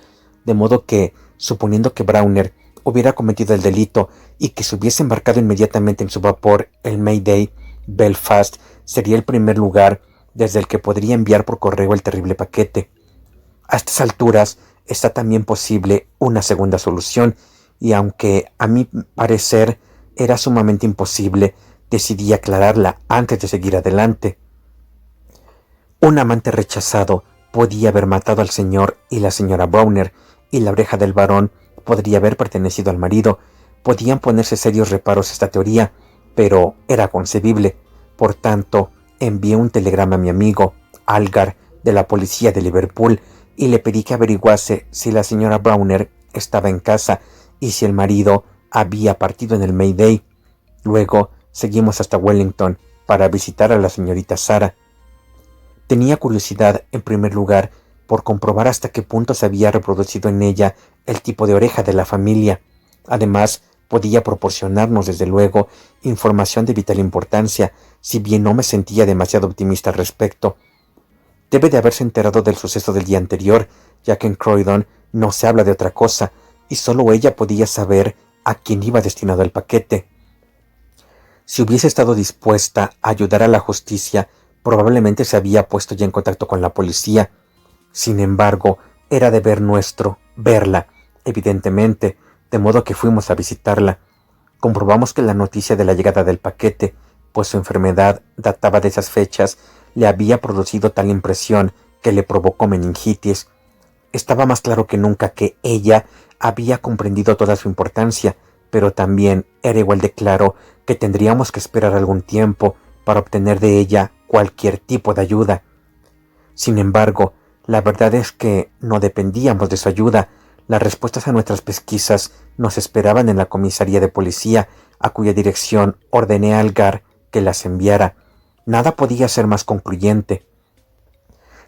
de modo que, suponiendo que Browner hubiera cometido el delito y que se hubiese embarcado inmediatamente en su vapor el Mayday, Belfast sería el primer lugar desde el que podría enviar por correo el terrible paquete. A estas alturas está también posible una segunda solución, y aunque a mi parecer era sumamente imposible, decidí aclararla antes de seguir adelante. Un amante rechazado podía haber matado al señor y la señora Browner, y la oreja del varón podría haber pertenecido al marido. Podían ponerse serios reparos a esta teoría, pero era concebible. Por tanto, envié un telegrama a mi amigo, Algar, de la policía de Liverpool, y le pedí que averiguase si la señora Browner estaba en casa y si el marido había partido en el Mayday. Luego seguimos hasta Wellington para visitar a la señorita Sara. Tenía curiosidad, en primer lugar, por comprobar hasta qué punto se había reproducido en ella el tipo de oreja de la familia. Además, podía proporcionarnos, desde luego, información de vital importancia, si bien no me sentía demasiado optimista al respecto. Debe de haberse enterado del suceso del día anterior, ya que en Croydon no se habla de otra cosa, y solo ella podía saber a quién iba destinado el paquete. Si hubiese estado dispuesta a ayudar a la justicia, probablemente se había puesto ya en contacto con la policía. Sin embargo, era deber nuestro verla, evidentemente, de modo que fuimos a visitarla. Comprobamos que la noticia de la llegada del paquete, pues su enfermedad databa de esas fechas, le había producido tal impresión que le provocó meningitis. Estaba más claro que nunca que ella había comprendido toda su importancia, pero también era igual de claro que tendríamos que esperar algún tiempo para obtener de ella cualquier tipo de ayuda. Sin embargo, la verdad es que no dependíamos de su ayuda. Las respuestas a nuestras pesquisas nos esperaban en la comisaría de policía, a cuya dirección ordené a Algar que las enviara. Nada podía ser más concluyente.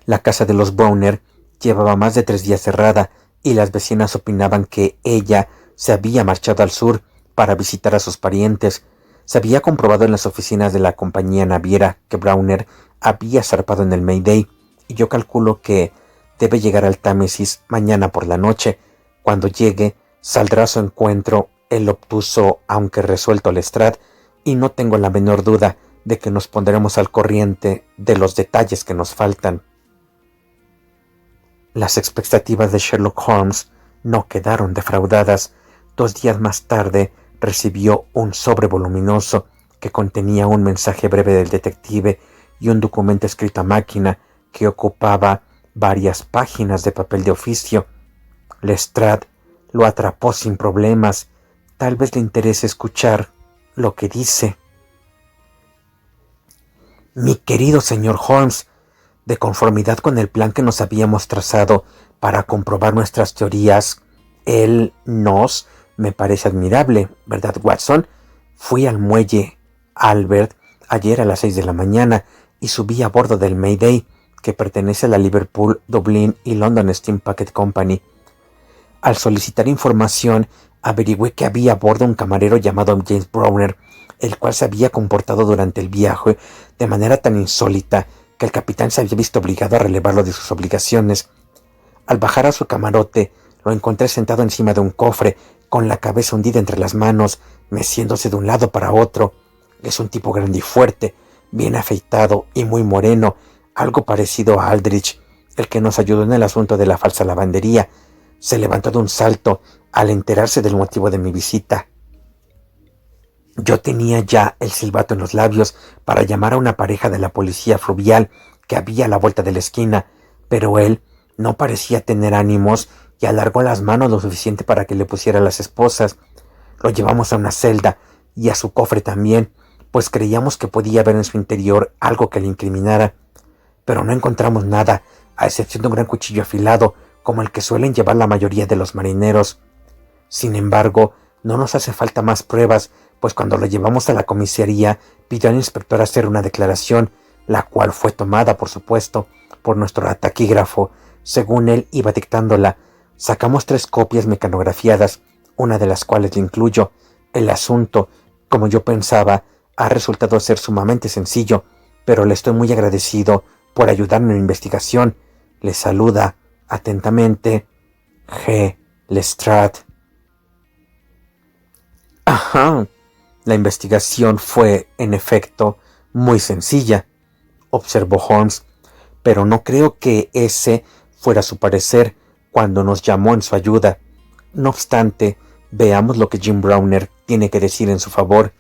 La casa de los Browner llevaba más de 3 días cerrada, y las vecinas opinaban que ella se había marchado al sur para visitar a sus parientes. Se había comprobado en las oficinas de la compañía naviera que Browner había zarpado en el Mayday, y yo calculo que debe llegar al Támesis mañana por la noche. Cuando llegue, saldrá a su encuentro el obtuso aunque resuelto Lestrade, y no tengo la menor duda de que nos pondremos al corriente de los detalles que nos faltan. Las expectativas de Sherlock Holmes no quedaron defraudadas. 2 días más tarde recibió un sobre voluminoso que contenía un mensaje breve del detective y un documento escrito a máquina que ocupaba varias páginas de papel de oficio. Lestrade lo atrapó sin problemas. Tal vez le interese escuchar lo que dice. Mi querido señor Holmes, de conformidad con el plan que nos habíamos trazado para comprobar nuestras teorías, me parece admirable, ¿verdad, Watson? Fui al muelle Albert ayer a las 6 de la mañana y subí a bordo del Mayday, que pertenece a la Liverpool, Dublín y London Steam Packet Company. Al solicitar información, averigüé que había a bordo un camarero llamado James Browner, el cual se había comportado durante el viaje de manera tan insólita que el capitán se había visto obligado a relevarlo de sus obligaciones. Al bajar a su camarote, lo encontré sentado encima de un cofre, con la cabeza hundida entre las manos, meciéndose de un lado para otro. Es un tipo grande y fuerte, bien afeitado y muy moreno, algo parecido a Aldrich, el que nos ayudó en el asunto de la falsa lavandería. Se levantó de un salto al enterarse del motivo de mi visita. Yo tenía ya el silbato en los labios para llamar a una pareja de la policía fluvial que había a la vuelta de la esquina, pero él no parecía tener ánimos y alargó las manos lo suficiente para que le pusiera las esposas. Lo llevamos a una celda y a su cofre también, pues creíamos que podía haber en su interior algo que le incriminara. Pero no encontramos nada, a excepción de un gran cuchillo afilado, como el que suelen llevar la mayoría de los marineros. Sin embargo, no nos hace falta más pruebas, pues cuando lo llevamos a la comisaría, pidió al inspector hacer una declaración, la cual fue tomada, por supuesto, por nuestro taquígrafo. Según él iba dictándola, sacamos 3 copias mecanografiadas, una de las cuales le incluyo. El asunto, como yo pensaba, ha resultado ser sumamente sencillo, pero le estoy muy agradecido por ayudarme en la investigación. Le saluda atentamente G. Lestrade. Ajá. La investigación fue, en efecto, muy sencilla, observó Holmes, pero no creo que ese fuera su parecer cuando nos llamó en su ayuda. No obstante, veamos lo que Jim Browner tiene que decir en su favor.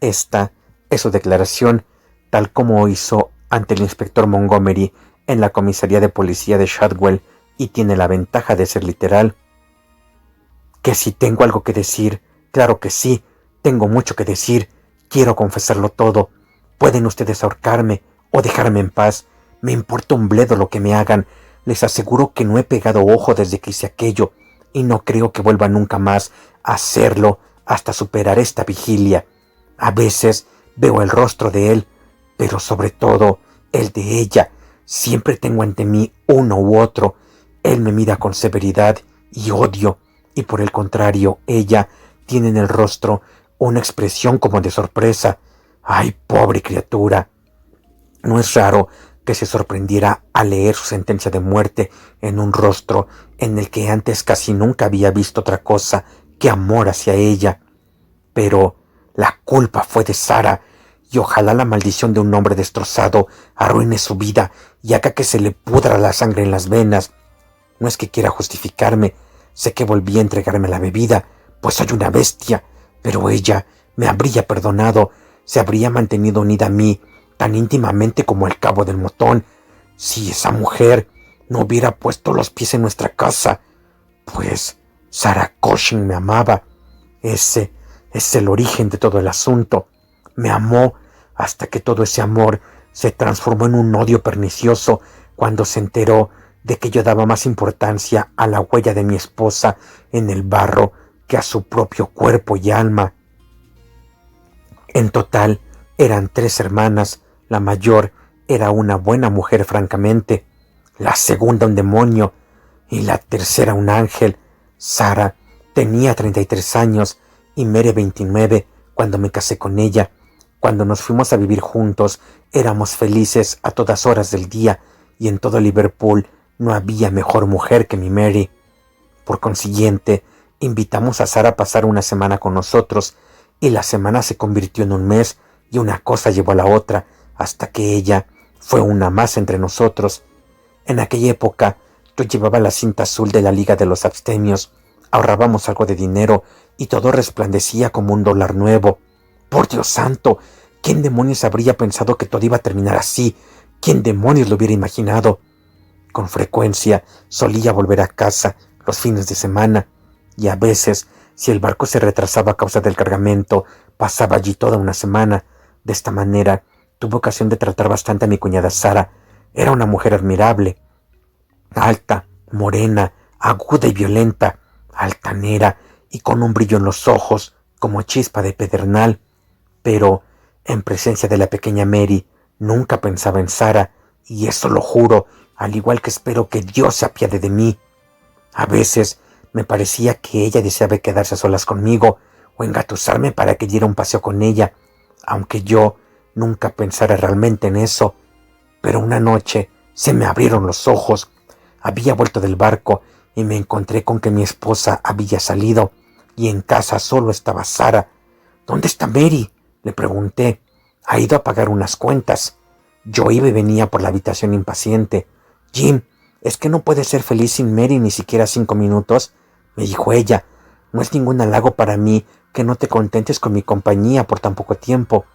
Esta es su declaración, tal como hizo ante el inspector Montgomery en la comisaría de policía de Shadwell, y tiene la ventaja de ser literal. Que si tengo algo que decir, claro que sí, tengo mucho que decir, quiero confesarlo todo. Pueden ustedes ahorcarme o dejarme en paz, me importa un bledo lo que me hagan. Les aseguro que no he pegado ojo desde que hice aquello, y no creo que vuelva nunca más a hacerlo hasta superar esta vigilia. A veces veo el rostro de él, pero sobre todo el de ella. Siempre tengo ante mí uno u otro. Él me mira con severidad y odio, y por el contrario, ella tiene en el rostro una expresión como de sorpresa. ¡Ay, pobre criatura! No es raro que se sorprendiera al leer su sentencia de muerte en un rostro en el que antes casi nunca había visto otra cosa que amor hacia ella. Pero la culpa fue de Sarah, y ojalá la maldición de un hombre destrozado arruine su vida y haga que se le pudra la sangre en las venas. No es que quiera justificarme, sé que volví a entregarme la bebida, pues soy una bestia, pero ella me habría perdonado, se habría mantenido unida a mí tan íntimamente como el cabo del motón, si esa mujer no hubiera puesto los pies en nuestra casa. Pues Sarah Cushing me amaba. Ese es el origen de todo el asunto. Me amó hasta que todo ese amor se transformó en un odio pernicioso cuando se enteró de que yo daba más importancia a la huella de mi esposa en el barro que a su propio cuerpo y alma. En total, eran 3 hermanas. La mayor era una buena mujer, francamente, la segunda un demonio y la tercera un ángel. Sarah tenía 33 años y Mary 29 cuando me casé con ella. Cuando nos fuimos a vivir juntos, éramos felices a todas horas del día, y en todo Liverpool no había mejor mujer que mi Mary. Por consiguiente, invitamos a Sarah a pasar una semana con nosotros. y la semana se convirtió en un mes y una cosa llevó a la otra hasta que ella fue una más entre nosotros. En aquella época yo llevaba la cinta azul de la Liga de los Abstemios, ahorrábamos algo de dinero y todo resplandecía como un dólar nuevo. ¡Por Dios santo! ¿Quién demonios habría pensado que todo iba a terminar así? ¿Quién demonios lo hubiera imaginado? Con frecuencia solía volver a casa los fines de semana y a veces, si el barco se retrasaba a causa del cargamento, pasaba allí toda una semana. De esta manera tuve ocasión de tratar bastante a mi cuñada Sara. Era una mujer admirable, alta, morena, aguda y violenta, altanera y con un brillo en los ojos como chispa de pedernal. Pero, en presencia de la pequeña Mary, nunca pensaba en Sara, y eso lo juro, al igual que espero que Dios se apiade de mí. A veces me parecía que ella deseaba quedarse a solas conmigo o engatusarme para que diera un paseo con ella, aunque yo nunca pensara realmente en eso. Pero una noche se me abrieron los ojos. Había vuelto del barco y me encontré con que mi esposa había salido y en casa solo estaba Sara. ¿Dónde está Mary?, le pregunté. Ha ido a pagar unas cuentas. Yo iba y venía por la habitación impaciente. Jim, ¿es que no puedes ser feliz sin Mary ni siquiera 5 minutos? Me dijo ella. No es ningún halago para mí que no te contentes con mi compañía por tan poco tiempo.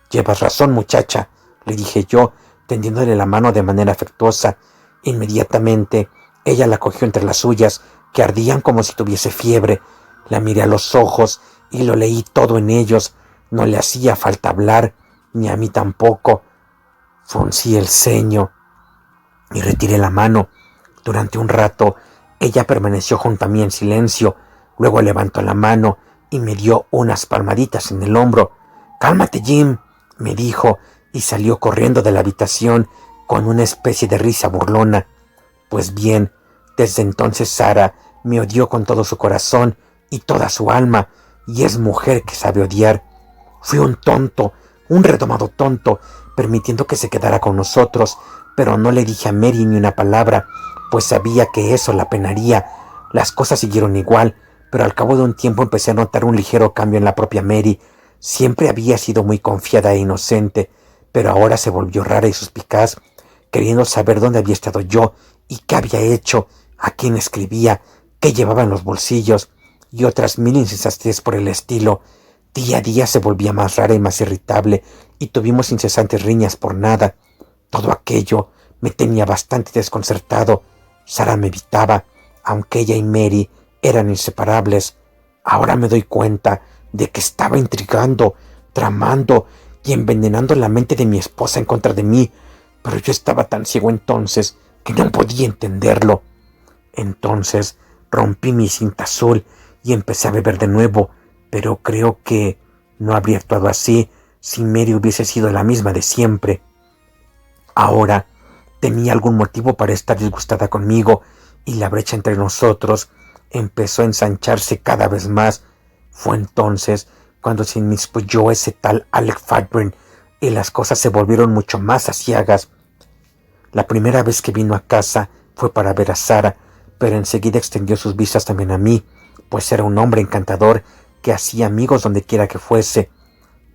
Llevas razón, muchacha, le dije yo, tendiéndole la mano de manera afectuosa. Inmediatamente ella la cogió entre las suyas, que ardían como si tuviese fiebre. La miré a los ojos y lo leí todo en ellos. No le hacía falta hablar, ni a mí tampoco. Fruncí el ceño y retiré la mano. Durante un rato ella permaneció junto a mí en silencio. Luego levantó la mano y me dio unas palmaditas en el hombro. «Cálmate, Jim», me dijo, y salió corriendo de la habitación con una especie de risa burlona. Pues bien, desde entonces Sara me odió con todo su corazón y toda su alma, y es mujer que sabe odiar. Fui un tonto, un redomado tonto, permitiendo que se quedara con nosotros, pero no le dije a Mary ni una palabra, pues sabía que eso la penaría. Las cosas siguieron igual, pero al cabo de un tiempo empecé a notar un ligero cambio en la propia Mary. Siempre había sido muy confiada e inocente, pero ahora se volvió rara y suspicaz, queriendo saber dónde había estado yo y qué había hecho, a quién escribía, qué llevaba en los bolsillos y otras mil insensatez por el estilo. Día a día se volvía más rara y más irritable y tuvimos incesantes riñas por nada. Todo aquello me tenía bastante desconcertado. Sara me evitaba, aunque ella y Mary eran inseparables. Ahora me doy cuenta de que estaba intrigando, tramando y envenenando la mente de mi esposa en contra de mí, pero yo estaba tan ciego entonces que no podía entenderlo. Entonces rompí mi cinta azul y empecé a beber de nuevo, pero creo que no habría actuado así si Mary hubiese sido la misma de siempre. Ahora tenía algún motivo para estar disgustada conmigo y la brecha entre nosotros empezó a ensancharse cada vez más. Fue entonces cuando se inmiscuyó ese tal Alec Fairburn y las cosas se volvieron mucho más aciagas. La primera vez que vino a casa fue para ver a Sara, pero enseguida extendió sus vistas también a mí, pues era un hombre encantador que hacía amigos donde quiera que fuese.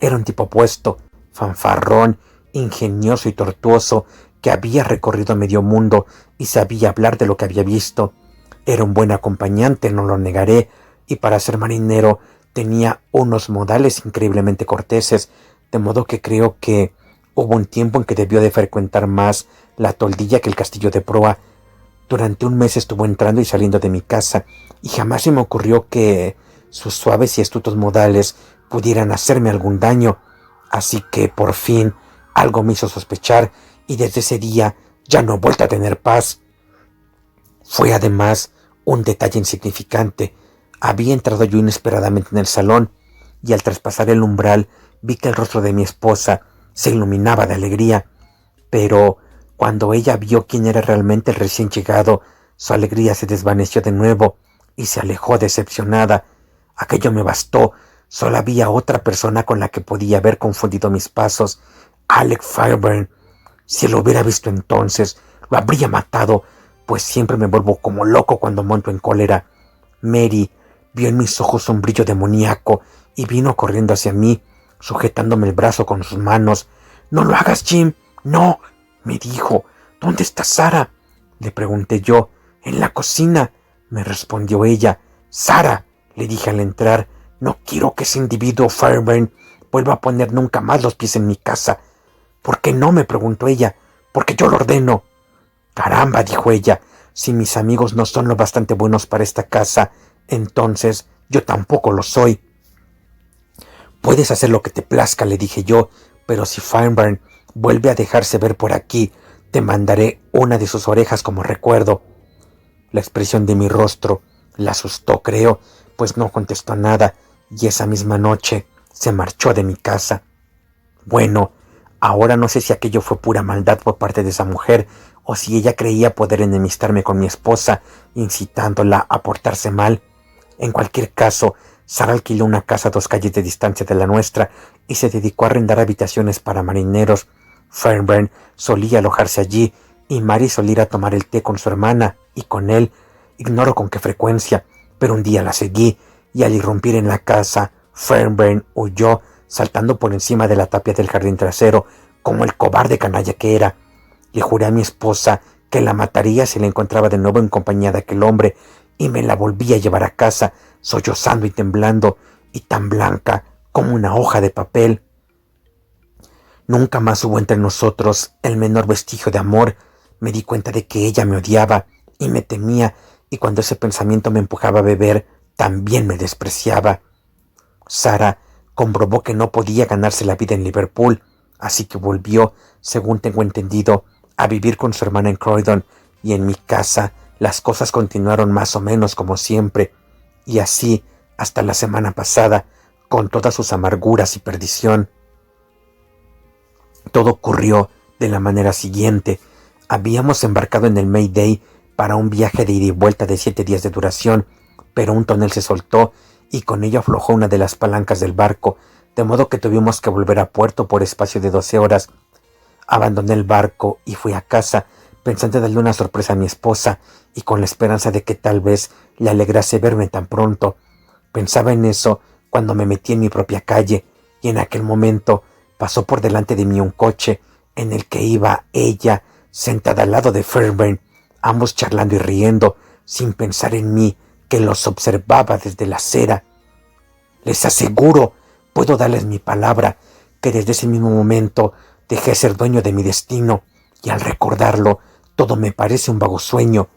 Era un tipo apuesto, fanfarrón, ingenioso y tortuoso, que había recorrido medio mundo y sabía hablar de lo que había visto. Era un buen acompañante, no lo negaré, y para ser marinero tenía unos modales increíblemente corteses, de modo que creo que hubo un tiempo en que debió de frecuentar más la toldilla que el castillo de proa. Durante un mes estuvo entrando y saliendo de mi casa, y jamás se me ocurrió que sus suaves y astutos modales pudieran hacerme algún daño. Así que, por fin, algo me hizo sospechar, y desde ese día ya no he vuelto a tener paz. Fue además un detalle insignificante. Había entrado yo inesperadamente en el salón, y al traspasar el umbral vi que el rostro de mi esposa se iluminaba de alegría. Pero cuando ella vio quién era realmente el recién llegado, su alegría se desvaneció de nuevo y se alejó decepcionada. Aquello me bastó. Solo había otra persona con la que podía haber confundido mis pasos: Alec Fairburn. Si lo hubiera visto entonces, lo habría matado, pues siempre me vuelvo como loco cuando monto en cólera. Mary vio en mis ojos un brillo demoníaco y vino corriendo hacia mí, sujetándome el brazo con sus manos. «¡No lo hagas, Jim! ¡No!», me dijo. «¿Dónde está Sarah?», le pregunté yo. «En la cocina», me respondió ella. «Sarah», le dije al entrar, «no quiero que ese individuo Fairbairn vuelva a poner nunca más los pies en mi casa». «¿Por qué no?», me preguntó ella. «Porque yo lo ordeno». «Caramba», dijo ella, «si mis amigos no son lo bastante buenos para esta casa, entonces yo tampoco lo soy». «Puedes hacer lo que te plazca», le dije yo, «pero si Fairbairn vuelve a dejarse ver por aquí, te mandaré una de sus orejas como recuerdo». La expresión de mi rostro la asustó, creo, pues no contestó nada, y esa misma noche se marchó de mi casa. Bueno, ahora no sé si aquello fue pura maldad por parte de esa mujer, o si ella creía poder enemistarme con mi esposa, incitándola a portarse mal. En cualquier caso, Sarah alquiló una casa a 2 calles de distancia de la nuestra y se dedicó a arrendar habitaciones para marineros. Fairbairn solía alojarse allí y Mary solía ir a tomar el té con su hermana y con él. Ignoro con qué frecuencia, pero un día la seguí y al irrumpir en la casa, Fairbairn huyó, saltando por encima de la tapia del jardín trasero, como el cobarde canalla que era. Le juré a mi esposa que la mataría si la encontraba de nuevo en compañía de aquel hombre, y me la volví a llevar a casa, sollozando y temblando, y tan blanca como una hoja de papel. Nunca más hubo entre nosotros el menor vestigio de amor. Me di cuenta de que ella me odiaba y me temía, y cuando ese pensamiento me empujaba a beber, también me despreciaba. Sarah comprobó que no podía ganarse la vida en Liverpool, así que volvió, según tengo entendido, a vivir con su hermana en Croydon, y en mi casa las cosas continuaron más o menos como siempre, y así hasta la semana pasada, con todas sus amarguras y perdición. Todo ocurrió de la manera siguiente. Habíamos embarcado en el Mayday para un viaje de ida y vuelta de 7 días de duración, pero un tonel se soltó y con ello aflojó una de las palancas del barco, de modo que tuvimos que volver a puerto por espacio de 12 horas. Abandoné el barco y fui a casa, pensando darle una sorpresa a mi esposa y con la esperanza de que tal vez le alegrase verme tan pronto. Pensaba en eso cuando me metí en mi propia calle, y en aquel momento pasó por delante de mí un coche en el que iba ella, sentada al lado de Fairbairn, ambos charlando y riendo, sin pensar en mí, que los observaba desde la acera. Les aseguro, puedo darles mi palabra, que desde ese mismo momento dejé ser dueño de mi destino, y al recordarlo, todo me parece un vago sueño.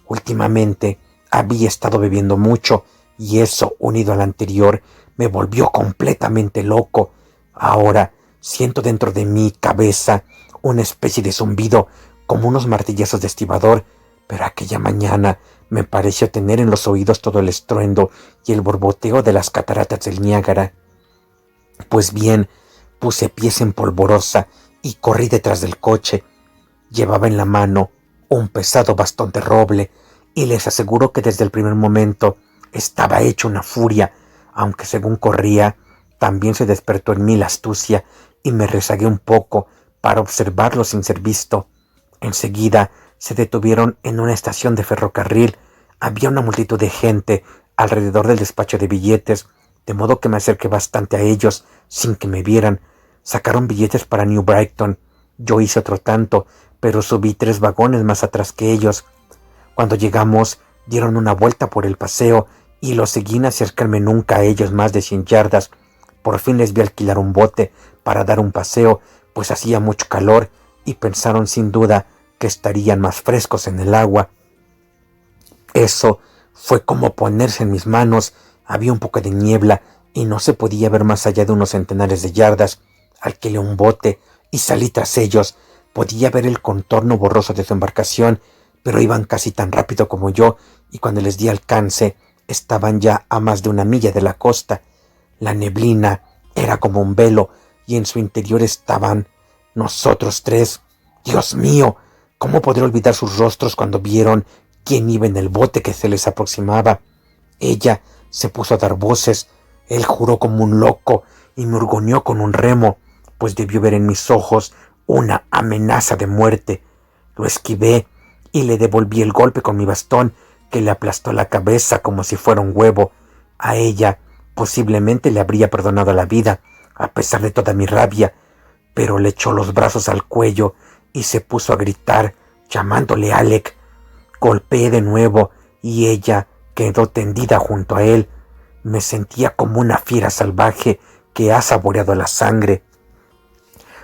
Últimamente había estado bebiendo mucho, y eso, unido al anterior, me volvió completamente loco. Ahora siento dentro de mi cabeza una especie de zumbido, como unos martillazos de estibador, pero aquella mañana me pareció tener en los oídos todo el estruendo y el borboteo de las cataratas del Niágara. Pues bien, puse pies en polvorosa y corrí detrás del coche. Llevaba en la mano un pesado bastón de roble, y les aseguro que desde el primer momento estaba hecho una furia, aunque según corría, también se despertó en mí la astucia, y me rezagué un poco para observarlo sin ser visto. Enseguida se detuvieron en una estación de ferrocarril. Había una multitud de gente alrededor del despacho de billetes, de modo que me acerqué bastante a ellos sin que me vieran. Sacaron billetes para New Brighton. Yo hice otro tanto, pero subí 3 vagones más atrás que ellos. Cuando llegamos, dieron una vuelta por el paseo y los seguí sin acercarme nunca a ellos más de 100 yardas. Por fin les vi alquilar un bote para dar un paseo, pues hacía mucho calor y pensaron sin duda que estarían más frescos en el agua. Eso fue como ponerse en mis manos. Había un poco de niebla y no se podía ver más allá de unos centenares de yardas. Alquilé un bote y salí tras ellos. Podía ver el contorno borroso de su embarcación, pero iban casi tan rápido como yo, y cuando les di alcance, estaban ya a más de 1 milla de la costa. La neblina era como un velo, y en su interior estaban nosotros 3. Dios mío, ¿cómo podré olvidar sus rostros cuando vieron quién iba en el bote que se les aproximaba? Ella se puso a dar voces. Él juró como un loco y me hurgoneó con un remo, pues debió ver en mis ojos una amenaza de muerte. Lo esquivé y le devolví el golpe con mi bastón, que le aplastó la cabeza como si fuera un huevo. A ella posiblemente le habría perdonado la vida, a pesar de toda mi rabia, pero le echó los brazos al cuello y se puso a gritar, llamándole Alec. Golpeé de nuevo y ella quedó tendida junto a él. Me sentía como una fiera salvaje que ha saboreado la sangre.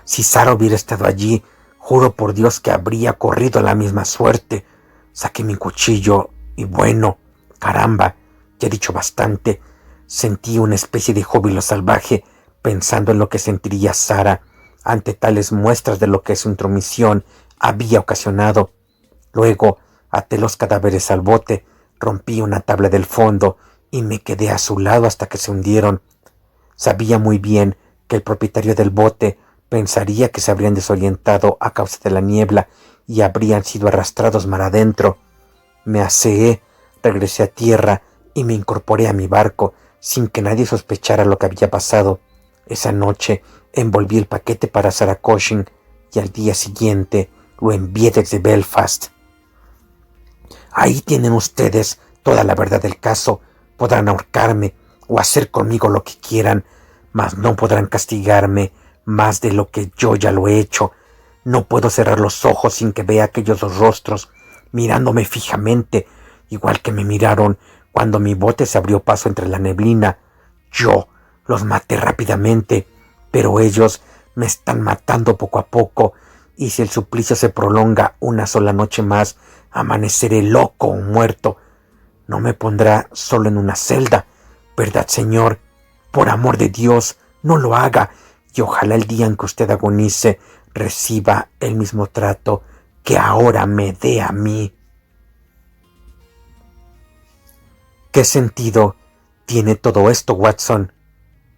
Si Sara hubiera estado allí, juro por Dios que habría corrido la misma suerte. Saqué mi cuchillo y bueno, caramba, ya he dicho bastante. Sentí una especie de júbilo salvaje pensando en lo que sentiría Sara ante tales muestras de lo que su intromisión había ocasionado. Luego até los cadáveres al bote, rompí una tabla del fondo y me quedé a su lado hasta que se hundieron. Sabía muy bien que el propietario del bote pensaría que se habrían desorientado a causa de la niebla y habrían sido arrastrados mar adentro. Me aseé, regresé a tierra y me incorporé a mi barco sin que nadie sospechara lo que había pasado. Esa noche envolví el paquete para Sarah Cushing y al día siguiente lo envié desde Belfast. Ahí tienen ustedes toda la verdad del caso. Podrán ahorcarme o hacer conmigo lo que quieran, mas no podrán castigarme más de lo que yo ya lo he hecho. No puedo cerrar los ojos sin que vea aquellos dos rostros mirándome fijamente, igual que me miraron cuando mi bote se abrió paso entre la neblina. Yo los maté rápidamente, pero ellos me están matando poco a poco, y si el suplicio se prolonga una sola noche más, amaneceré loco o muerto. No me pondrá solo en una celda, ¿verdad, señor? Por amor de Dios, no lo haga, y ojalá el día en que usted agonice reciba el mismo trato que ahora me dé a mí. ¿Qué sentido tiene todo esto, Watson?,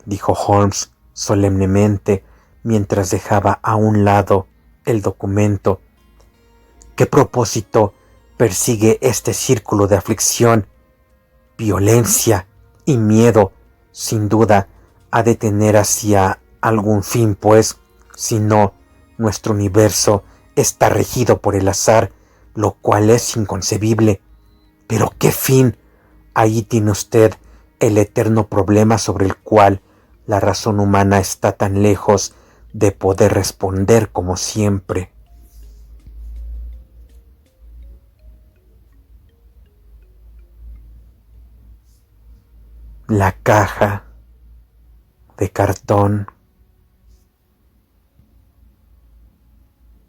dijo Holmes solemnemente mientras dejaba a un lado el documento. ¿Qué propósito persigue este círculo de aflicción? Violencia y miedo, sin duda, ha de tener hacia algún fin, pues, si no, nuestro universo está regido por el azar, lo cual es inconcebible. ¿Pero qué fin? Ahí tiene usted el eterno problema sobre el cual la razón humana está tan lejos de poder responder como siempre. La caja de cartón.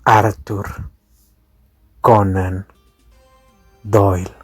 Arthur Conan Doyle.